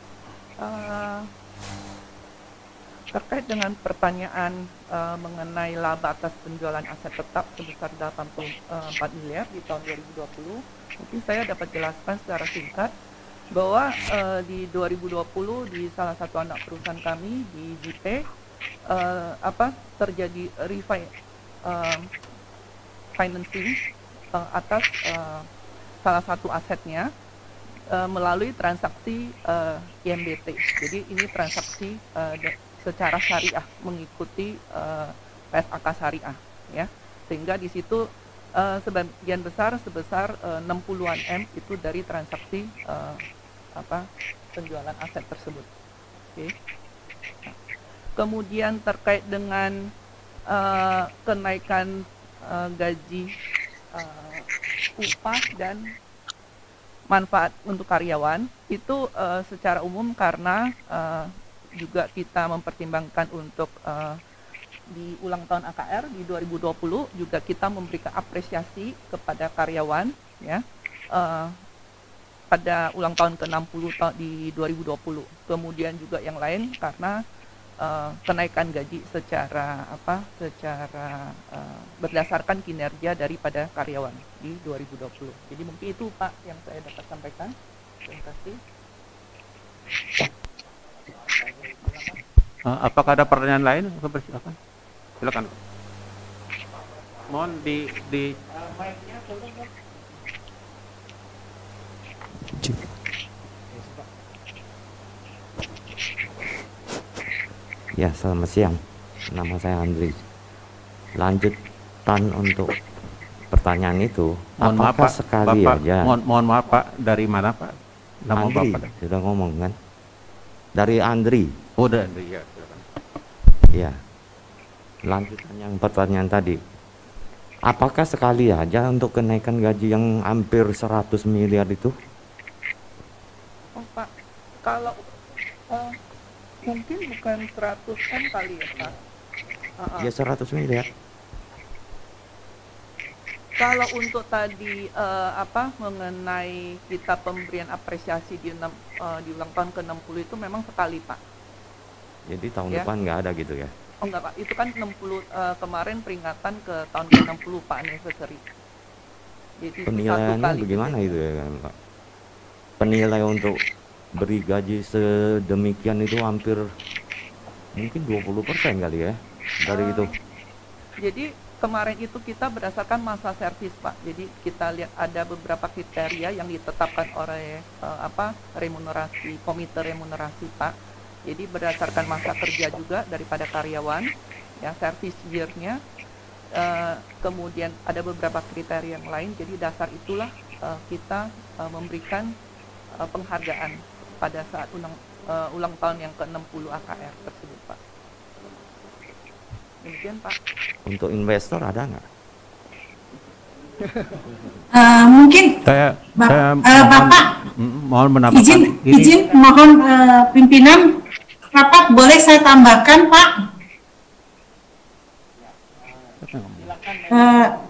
Terkait dengan pertanyaan mengenai laba atas penjualan aset tetap sebesar 84 miliar di tahun 2020, mungkin saya dapat jelaskan secara singkat bahwa di 2020 di salah satu anak perusahaan kami di JP terjadi financing atas salah satu asetnya melalui transaksi IMBT. Jadi ini transaksi secara syariah, mengikuti PSAK syariah, ya, sehingga di situ sebagian besar sebesar 60-an M itu dari transaksi penjualan aset tersebut. Oke. Kemudian terkait dengan kenaikan gaji, upah dan manfaat untuk karyawan itu secara umum karena juga kita mempertimbangkan untuk di ulang tahun AKR di 2020 juga kita memberikan apresiasi kepada karyawan, ya, pada ulang tahun ke-60 di 2020. Kemudian juga yang lain karena kenaikan gaji secara berdasarkan kinerja daripada karyawan di 2020. Jadi mungkin itu Pak yang saya dapat sampaikan. Terima kasih. Apakah ada pertanyaan lain? Silakan. Mohon di Ya, selamat siang. Nama saya Andri. Lanjutan untuk pertanyaan itu, mohon maaf, apakah Pak, sekali Bapak, aja? Mohon maaf Pak, dari mana Pak? Nama Andri, Bapak? sudah ngomong kan? Dari Andri. Oh, dari Andri, ya, silakan. Ya. Lanjutan yang pertanyaan tadi. Apakah sekali aja untuk kenaikan gaji yang hampir 100 miliar itu? Kalau mungkin bukan 100 M kali ya Pak. Ya 100 miliar. Kalau untuk tadi mengenai kita pemberian apresiasi di ulang tahun ke-60 itu memang sekali Pak. Jadi tahun Ya. depan nggak ada gitu ya? Oh enggak Pak, itu kan 60 kemarin peringatan ke tahun ke-60 Pak anniversary. Jadi itu satu Penilaiannya kali bagaimana gitu. itu ya kan Pak? Penilai untuk beri gaji sedemikian itu hampir mungkin 20% kali ya dari itu. Jadi kemarin itu kita berdasarkan masa servis Pak. Jadi kita lihat ada beberapa kriteria yang ditetapkan oleh remunerasi, komite remunerasi Pak. Jadi berdasarkan masa kerja juga daripada karyawan, ya service year-nya, kemudian ada beberapa kriteria yang lain. Jadi dasar itulah kita memberikan penghargaan pada saat ulang tahun yang ke-60 AKR tersebut Pak. Demikian Pak. Untuk investor ada nggak? Mungkin Saya Bapak mohon menambahkan izin mohon pimpinan rapat boleh saya tambahkan Pak.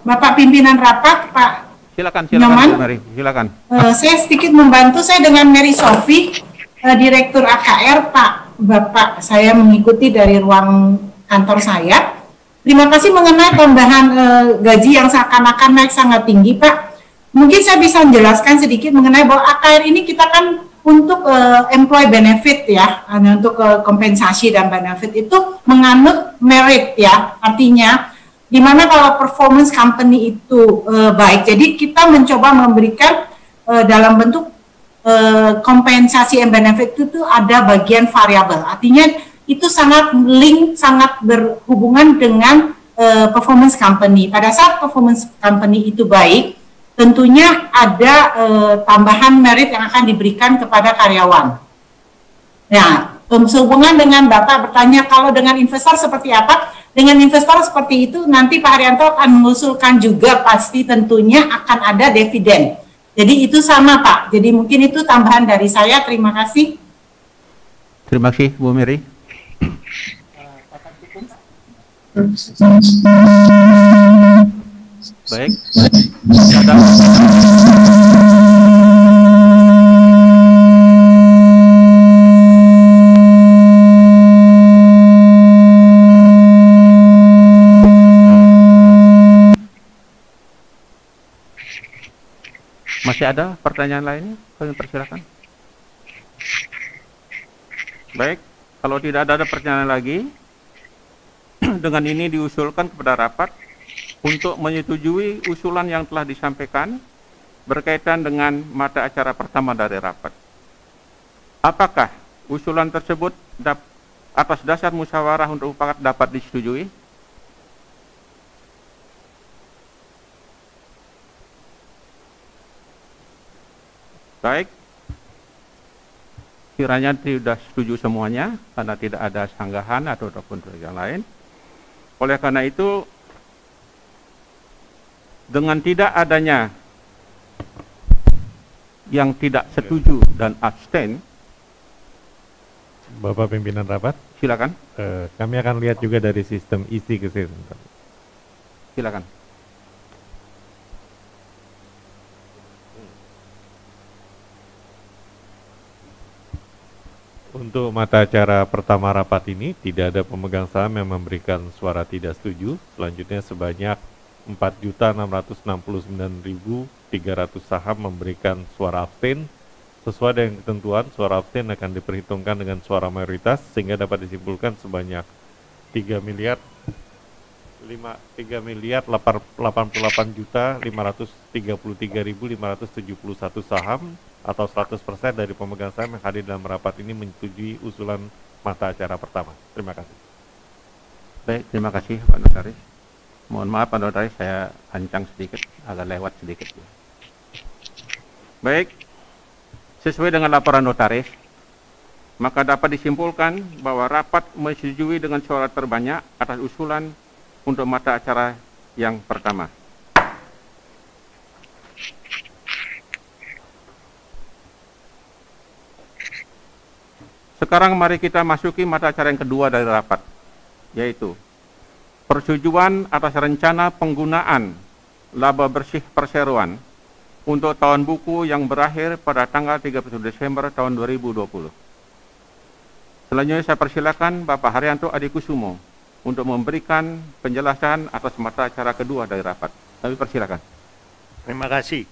Bapak pimpinan rapat Pak. Silakan Nyoman? Bu Mary, silakan. Saya sedikit membantu, saya dengan Mary Sophie, Direktur AKR Pak. Bapak saya mengikuti dari ruang kantor saya. Terima kasih mengenai tambahan gaji yang seakan-akan naik sangat tinggi Pak. Mungkin saya bisa menjelaskan sedikit mengenai bahwa AKR ini kita kan untuk employee benefit ya, untuk kompensasi dan benefit itu menganut merit ya, artinya dimana kalau performance company itu baik, jadi kita mencoba memberikan dalam bentuk kompensasi and benefit itu ada bagian variabel, artinya itu sangat sangat berhubungan dengan performance company. Pada saat performance company itu baik, tentunya ada tambahan merit yang akan diberikan kepada karyawan. Nah, sehubungan dengan Bapak bertanya kalau dengan investor seperti apa? Dengan investor seperti itu nanti Pak Haryanto akan mengusulkan juga pasti tentunya akan ada dividen. Jadi itu sama Pak. Jadi mungkin itu tambahan dari saya. Terima kasih. Terima kasih Bu Mary. Baik. Masih ada pertanyaan lainnya? Kami persilakan. Baik, kalau tidak ada pertanyaan lagi, dengan ini diusulkan kepada rapat untuk menyetujui usulan yang telah disampaikan berkaitan dengan mata acara pertama dari rapat. Apakah usulan tersebut atas dasar musyawarah untuk mufakat dapat disetujui? Baik, kiranya tidak setuju semuanya karena tidak ada sanggahan ataupun yang lain. Oleh karena itu, dengan tidak adanya yang tidak setuju dan abstain, Bapak pimpinan rapat, silakan. kami akan lihat juga dari sistem isi ke sistem. Silakan. Untuk mata acara pertama rapat ini, tidak ada pemegang saham yang memberikan suara tidak setuju. Selanjutnya sebanyak 4.669.300 saham memberikan suara abstain. Sesuai dengan ketentuan, suara abstain akan diperhitungkan dengan suara mayoritas, sehingga dapat disimpulkan sebanyak 3.88.533.571 saham atau 100% dari pemegang saham yang hadir dalam rapat ini menyetujui usulan mata acara pertama. Terima kasih. Baik, terima kasih Pak Notaris. Mohon maaf Pak Notaris, saya ancang sedikit, agak lewat sedikit. Baik, sesuai dengan laporan Notaris, maka dapat disimpulkan bahwa rapat menyetujui dengan suara terbanyak atas usulan untuk mata acara yang pertama. Sekarang mari kita masuki mata acara yang kedua dari rapat, yaitu persetujuan atas rencana penggunaan laba bersih perseroan untuk tahun buku yang berakhir pada tanggal 31 Desember tahun 2020. Selanjutnya saya persilakan Bapak Haryanto Adikusumo untuk memberikan penjelasan atas mata acara kedua dari rapat. Kami persilakan. Terima kasih.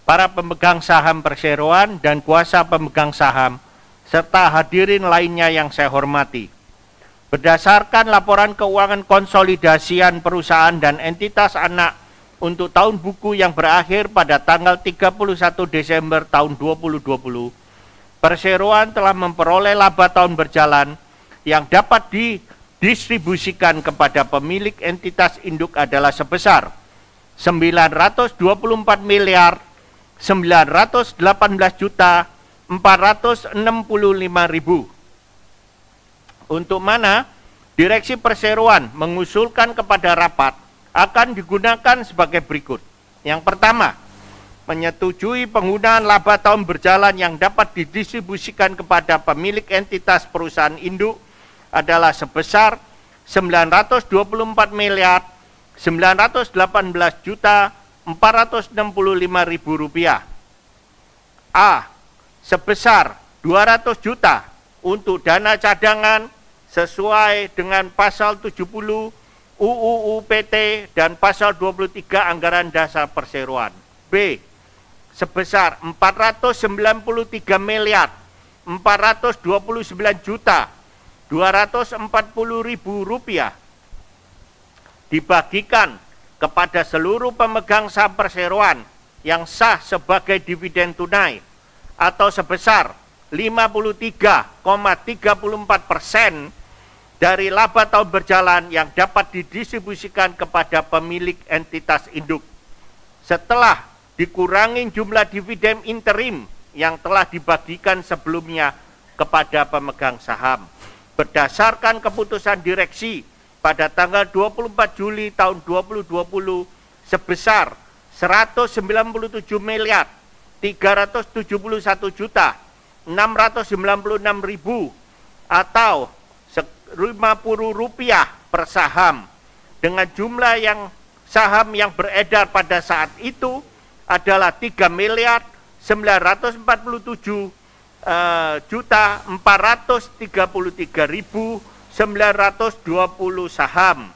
Para pemegang saham perseroan dan kuasa pemegang saham, serta hadirin lainnya yang saya hormati. Berdasarkan laporan keuangan konsolidasian perusahaan dan entitas anak untuk tahun buku yang berakhir pada tanggal 31 Desember tahun 2020, perseroan telah memperoleh laba tahun berjalan yang dapat didistribusikan kepada pemilik entitas induk adalah sebesar 924 miliar 918 juta 465.000. Untuk mana Direksi Perseroan mengusulkan kepada rapat akan digunakan sebagai berikut. Yang pertama, menyetujui penggunaan laba tahun berjalan yang dapat didistribusikan kepada pemilik entitas perusahaan induk adalah sebesar 924 miliar 918 juta 465.000 rupiah. A. Sebesar 200 juta untuk dana cadangan sesuai dengan pasal 70 UU PT dan pasal 23 Anggaran Dasar Perseroan. B. Sebesar 493 miliar 429 juta 240.000 rupiah dibagikan kepada seluruh pemegang saham perseroan yang sah sebagai dividen tunai atau sebesar 53,34% dari laba tahun berjalan yang dapat didistribusikan kepada pemilik entitas induk. Setelah dikurangi jumlah dividen interim yang telah dibagikan sebelumnya kepada pemegang saham. Berdasarkan keputusan direksi pada tanggal 24 Juli tahun 2020 sebesar 197 miliar 371 juta 696.000 atau Rp50 per saham, dengan jumlah yang saham yang beredar pada saat itu adalah 3 miliar 947 juta 433.920 saham.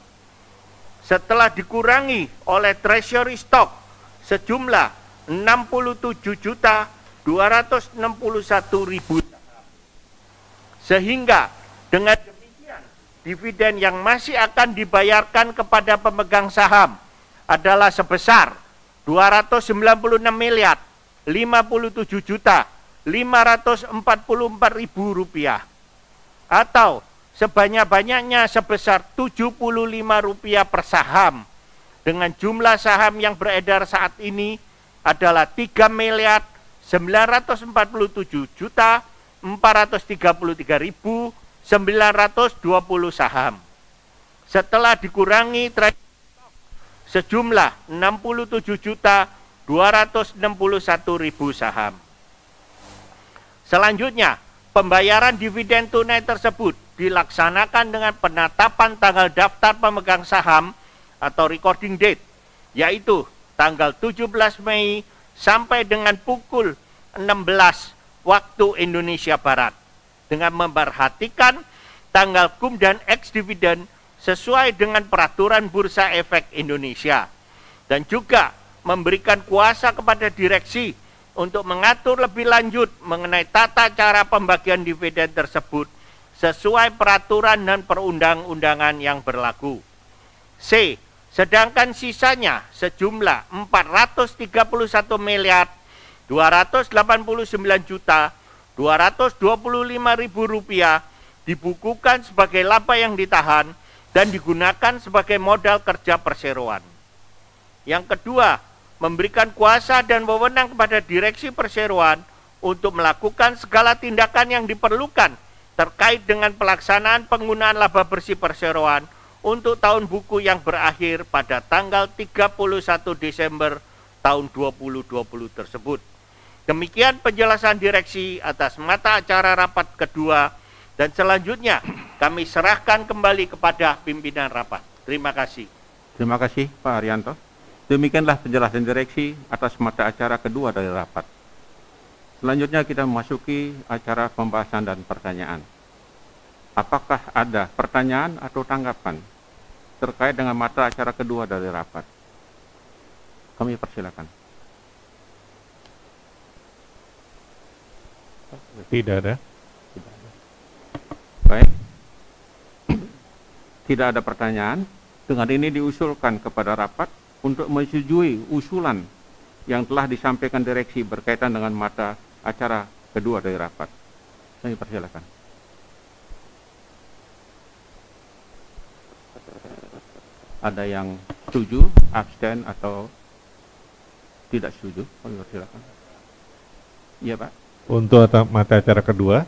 Setelah dikurangi oleh treasury stock sejumlah 67 juta 261.000 saham. Sehingga dengan demikian dividen yang masih akan dibayarkan kepada pemegang saham adalah sebesar 296 miliar 57 juta 544.000 rupiah atau sebanyak-banyaknya sebesar Rp75 per saham, dengan jumlah saham yang beredar saat ini adalah 3 miliar 947 juta 433.920 saham. Setelah dikurangi sejumlah 67 juta 261.000 saham. Selanjutnya, pembayaran dividen tunai tersebut dilaksanakan dengan penetapan tanggal daftar pemegang saham atau recording date, yaitu tanggal 17 Mei sampai dengan pukul 16 waktu Indonesia Barat, dengan memperhatikan tanggal cum dan ex dividen sesuai dengan peraturan Bursa Efek Indonesia, dan juga memberikan kuasa kepada direksi untuk mengatur lebih lanjut mengenai tata cara pembagian dividen tersebut sesuai peraturan dan perundang-undangan yang berlaku. C. Sedangkan sisanya sejumlah 431 miliar 289 juta 225.000 rupiah dibukukan sebagai laba yang ditahan dan digunakan sebagai modal kerja perseroan. Yang kedua, memberikan kuasa dan wewenang kepada direksi perseroan untuk melakukan segala tindakan yang diperlukan terkait dengan pelaksanaan penggunaan laba bersih perseroan untuk tahun buku yang berakhir pada tanggal 31 Desember tahun 2020 tersebut. Demikian penjelasan direksi atas mata acara rapat kedua, dan selanjutnya kami serahkan kembali kepada pimpinan rapat. Terima kasih. Terima kasih Pak Haryanto. Demikianlah penjelasan direksi atas mata acara kedua dari rapat. Selanjutnya kita memasuki acara pembahasan dan pertanyaan. Apakah ada pertanyaan atau tanggapan terkait dengan mata acara kedua dari rapat? Kami persilakan. Tidak ada. Baik. Tidak ada pertanyaan. Dengan ini diusulkan kepada rapat untuk menyetujui usulan yang telah disampaikan direksi berkaitan dengan mata acara kedua dari rapat. Kami persilakan. Ada yang setuju, abstain, atau tidak setuju? Kami persilakan. Iya, Pak. Untuk mata acara kedua,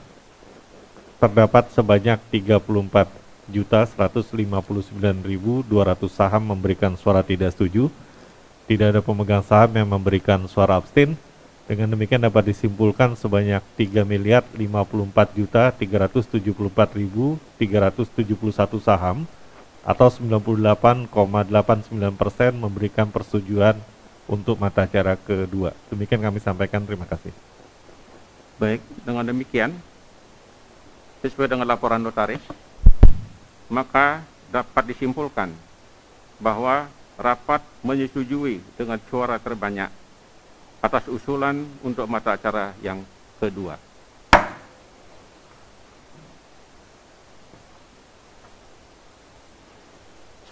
terdapat sebanyak 34.159.200 saham memberikan suara tidak setuju. Tidak ada pemegang saham yang memberikan suara abstain. Dengan demikian dapat disimpulkan sebanyak 3.054.374.371 saham atau 98,89% memberikan persetujuan untuk mata acara kedua. Demikian kami sampaikan, terima kasih. Baik, dengan demikian, sesuai dengan laporan notaris, maka dapat disimpulkan bahwa rapat menyetujui dengan suara terbanyak atas usulan untuk mata acara yang kedua.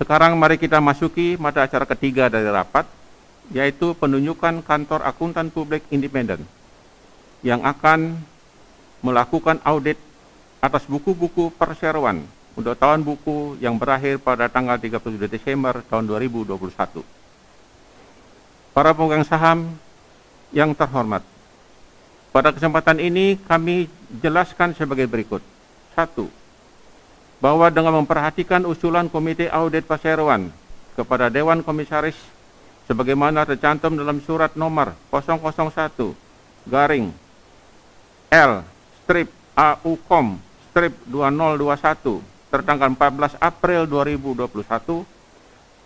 Sekarang mari kita masuki mata acara ketiga dari rapat, yaitu penunjukan kantor akuntan publik independen yang akan melakukan audit atas buku-buku perseroan untuk tahun buku yang berakhir pada tanggal 30 Desember tahun 2021. Para pemegang saham yang terhormat, pada kesempatan ini kami jelaskan sebagai berikut. 1. Bahwa dengan memperhatikan usulan Komite Audit Perseroan kepada Dewan Komisaris sebagaimana tercantum dalam surat nomor 001 garing L strip AU-KOM strip 2021 tertanggal 14 April 2021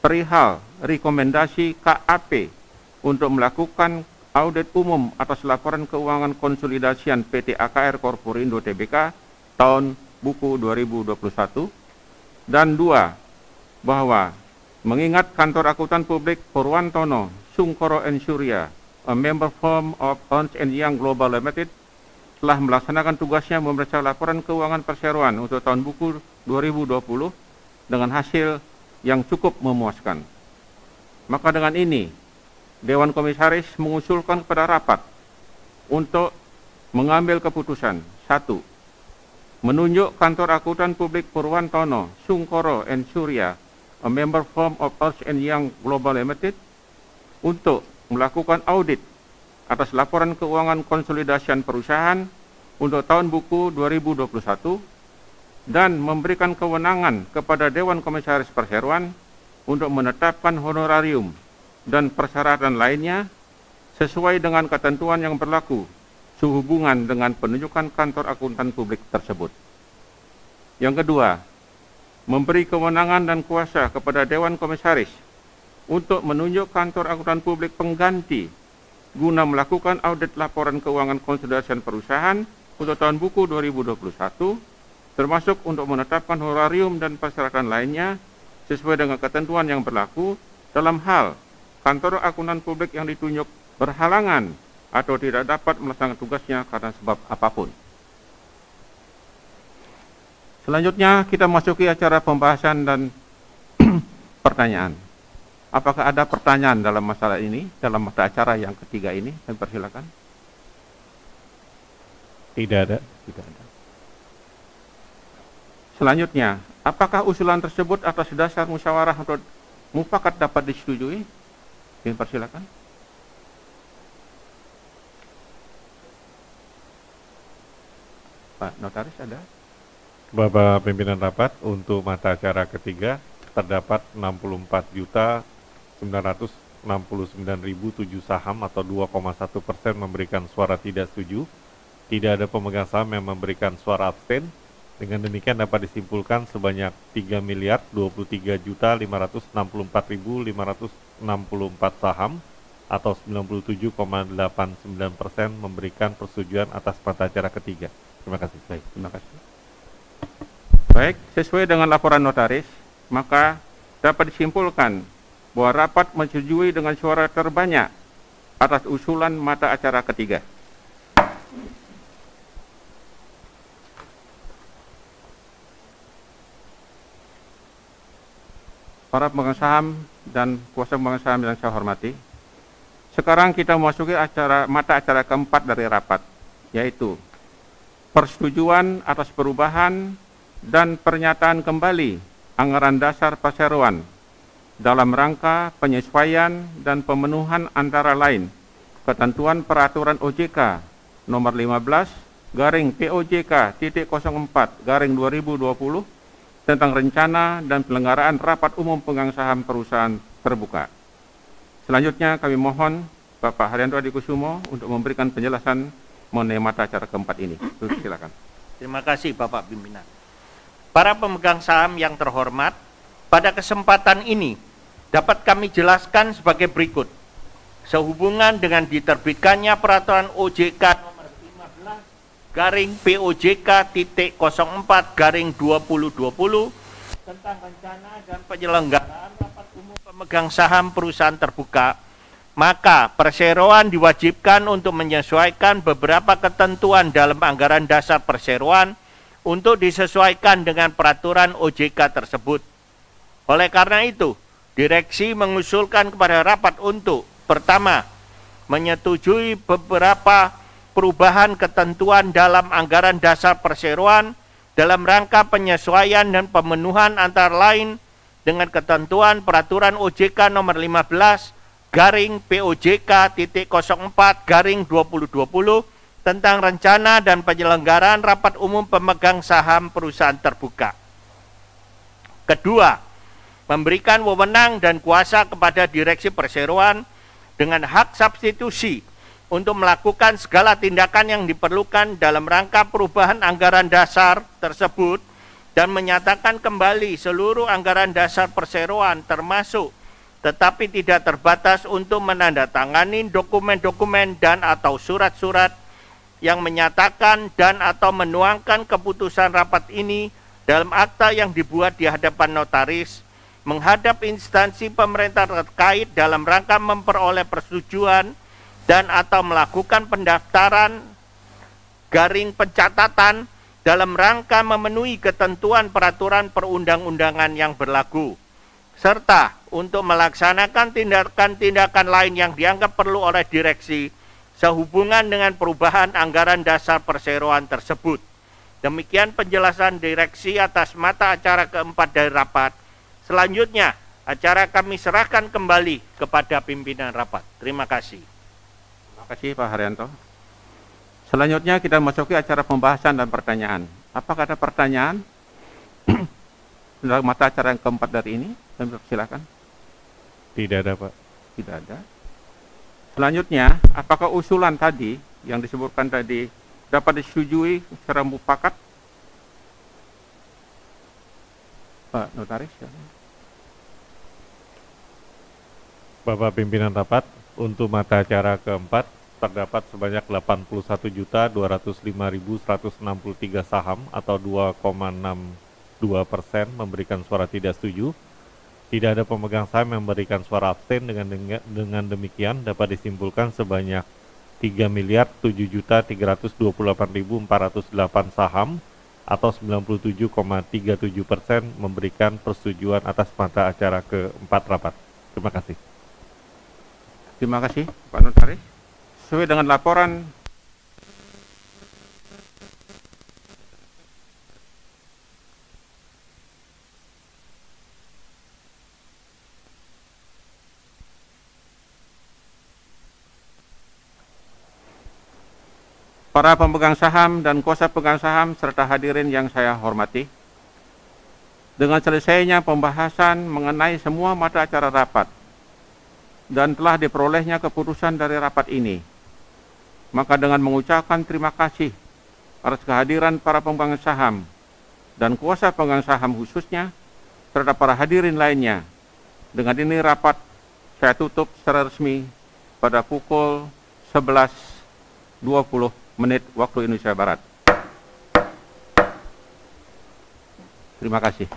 perihal rekomendasi KAP untuk melakukan audit umum atas laporan keuangan konsolidasian PT AKR Corporindo Tbk tahun buku 2021, dan 2, bahwa mengingat kantor akuntan publik Purwantono Sungkoro and Surya, a member firm of Ernst & Young Global Limited, telah melaksanakan tugasnya memeriksa laporan keuangan perseroan untuk tahun buku 2020 dengan hasil yang cukup memuaskan. Maka dengan ini, Dewan Komisaris mengusulkan kepada rapat untuk mengambil keputusan. 1. Menunjuk kantor akuntan publik Purwantono Sungkoro and Surya, a member firm of Ernst & Young Global Limited, untuk melakukan audit atas laporan keuangan konsolidasian perusahaan untuk tahun buku 2021 dan memberikan kewenangan kepada Dewan Komisaris Perseroan untuk menetapkan honorarium dan persyaratan lainnya sesuai dengan ketentuan yang berlaku sehubungan dengan penunjukan kantor akuntan publik tersebut. Yang kedua, memberi kewenangan dan kuasa kepada Dewan Komisaris untuk menunjuk kantor akuntan publik pengganti guna melakukan audit laporan keuangan konsolidasian perusahaan untuk tahun buku 2021, termasuk untuk menetapkan honorarium dan persyaratan lainnya sesuai dengan ketentuan yang berlaku dalam hal kantor akuntan publik yang ditunjuk berhalangan atau tidak dapat melaksanakan tugasnya karena sebab apapun. Selanjutnya kita masuki acara pembahasan dan pertanyaan. Apakah ada pertanyaan dalam masalah ini, dalam mata acara yang ketiga ini? Saya persilakan. Tidak ada. Tidak ada. Selanjutnya, apakah usulan tersebut atas dasar musyawarah atau mufakat dapat disetujui? Saya persilakan. Pak Notaris ada? Bapak Pimpinan Rapat, untuk mata acara ketiga terdapat 64.988.000 69.007 saham atau 2,1% memberikan suara tidak setuju. Tidak ada pemegang saham yang memberikan suara abstain. Dengan demikian dapat disimpulkan sebanyak 3.023.564.564 saham atau 97,89% memberikan persetujuan atas mata acara ketiga. Terima kasih. Baik, terima kasih. Baik, sesuai dengan laporan notaris, maka dapat disimpulkan bahwa rapat menyetujui dengan suara terbanyak atas usulan mata acara ketiga. Para pemegang saham dan kuasa pemegang saham yang saya hormati, sekarang kita memasuki mata acara keempat dari rapat, yaitu persetujuan atas perubahan dan pernyataan kembali anggaran dasar perseroan dalam rangka penyesuaian dan pemenuhan antara lain ketentuan peraturan OJK nomor 15/POJK.04/2020 tentang rencana dan penyelenggaraan rapat umum pemegang saham perusahaan terbuka. Selanjutnya kami mohon Bapak Haryanto Adikusumo untuk memberikan penjelasan mengenai mata acara keempat ini. Silakan. Terima kasih Bapak Pimpinan. Para pemegang saham yang terhormat, pada kesempatan ini dapat kami jelaskan sebagai berikut. Sehubungan dengan diterbitkannya peraturan OJK nomor 15/POJK.04/2020 tentang rencana dan penyelenggaraan rapat umum pemegang saham perusahaan terbuka, maka perseroan diwajibkan untuk menyesuaikan beberapa ketentuan dalam anggaran dasar perseroan untuk disesuaikan dengan peraturan OJK tersebut. Oleh karena itu, direksi mengusulkan kepada rapat untuk pertama, menyetujui beberapa perubahan ketentuan dalam anggaran dasar perseroan dalam rangka penyesuaian dan pemenuhan antara lain dengan ketentuan peraturan OJK nomor 15/POJK.04/2020 tentang rencana dan penyelenggaraan rapat umum pemegang saham perusahaan terbuka. Kedua, memberikan wewenang dan kuasa kepada direksi perseroan dengan hak substitusi untuk melakukan segala tindakan yang diperlukan dalam rangka perubahan anggaran dasar tersebut dan menyatakan kembali seluruh anggaran dasar perseroan termasuk tetapi tidak terbatas untuk menandatangani dokumen-dokumen dan atau surat-surat yang menyatakan dan atau menuangkan keputusan rapat ini dalam akta yang dibuat di hadapan notaris menghadap instansi pemerintah terkait dalam rangka memperoleh persetujuan dan atau melakukan pendaftaran pencatatan dalam rangka memenuhi ketentuan peraturan perundang-undangan yang berlaku, serta untuk melaksanakan tindakan-tindakan lain yang dianggap perlu oleh direksi sehubungan dengan perubahan anggaran dasar perseroan tersebut. Demikian penjelasan direksi atas mata acara keempat dari rapat. Selanjutnya, acara kami serahkan kembali kepada pimpinan rapat. Terima kasih. Terima kasih Pak Haryanto. Selanjutnya kita masuki acara pembahasan dan pertanyaan. Apakah ada pertanyaan dalam mata acara yang keempat dari ini? Silakan. Tidak ada, Pak. Tidak ada. Selanjutnya, apakah usulan tadi yang disebutkan tadi dapat disetujui secara mufakat? Pak Notaris. Bapak Pimpinan Rapat, untuk mata acara keempat terdapat sebanyak 81.205.163 saham atau 2,62% memberikan suara tidak setuju. Tidak ada pemegang saham yang memberikan suara abstain. Dengan demikian dapat disimpulkan sebanyak 3.007.328.408 saham atau 97,37% memberikan persetujuan atas mata acara keempat rapat. Terima kasih. Terima kasih Pak Notaris. Sesuai dengan laporan para pemegang saham dan kuasa pemegang saham serta hadirin yang saya hormati, dengan selesainya pembahasan mengenai semua mata acara rapat, dan telah diperolehnya keputusan dari rapat ini. Maka dengan mengucapkan terima kasih atas kehadiran para pemegang saham dan kuasa pemegang saham khususnya terhadap para hadirin lainnya, dengan ini rapat saya tutup secara resmi pada pukul 11.20 waktu Indonesia Barat. Terima kasih.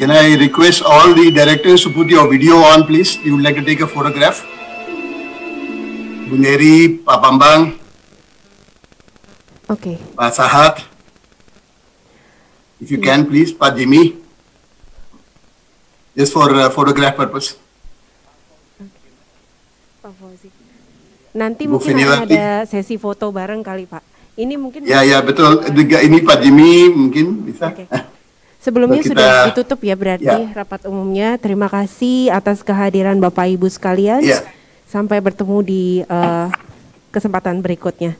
Can I request all the directors to put your video on, please? You would like to take a photograph? Bu Neri, Pak Bambang, Oke. Pak Sahat, if you can, please, Pak Jimmy, just for photograph purpose. Pak Fauzi. Nanti Bu mungkin Feniwati. ada sesi foto bareng kali Pak. Ini mungkin Ya, ya, betul. Ini Pak Jimmy mungkin bisa. Oke. Sebelumnya Kita- sudah ditutup ya berarti Ya. rapat umumnya. Terima kasih atas kehadiran Bapak Ibu sekalian. Ya. Sampai bertemu di kesempatan berikutnya.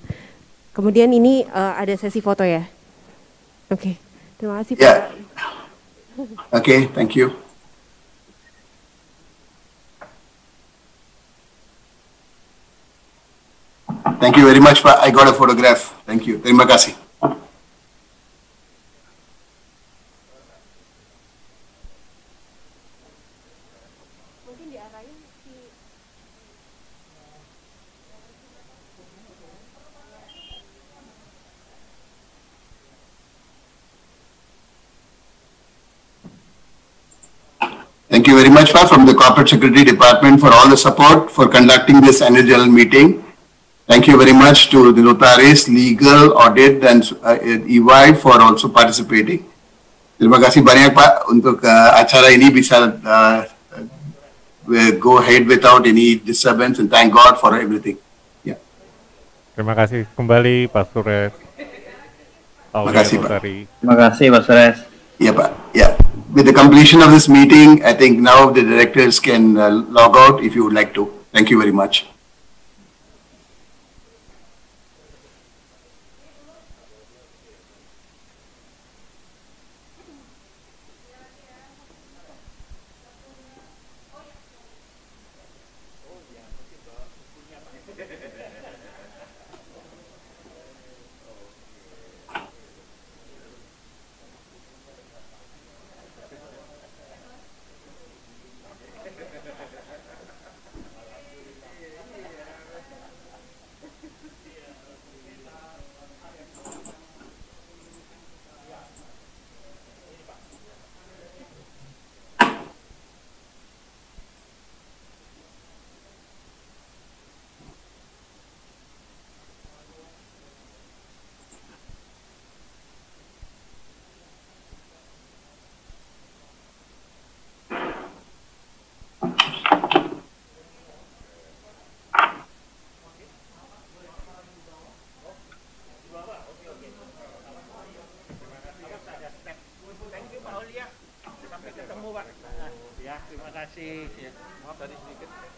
Kemudian ini ada sesi foto ya. Oke. Terima kasih Pak. Ya. Okay, thank you. Thank you very much, Pak. I got a photograph. Thank you. Terima kasih. Thank you very much, Pak, from the Corporate Secretary Department for all the support for conducting this annual general meeting. Thank you very much to the notaries, legal, audit, and EY for also participating. Terima kasih banyak, Pak, untuk acara ini bisa go ahead without any disturbance, and thank God for everything. Yeah. Terima kasih kembali Pak Suresh. Terima kasih, Pak. Terima kasih Pak Suresh. Yeah, Pak. Yeah. With the completion of this meeting, I think now the directors can log out if you would like to. Thank you very much. Ya, terima kasih. Ya, maaf tadi sedikit.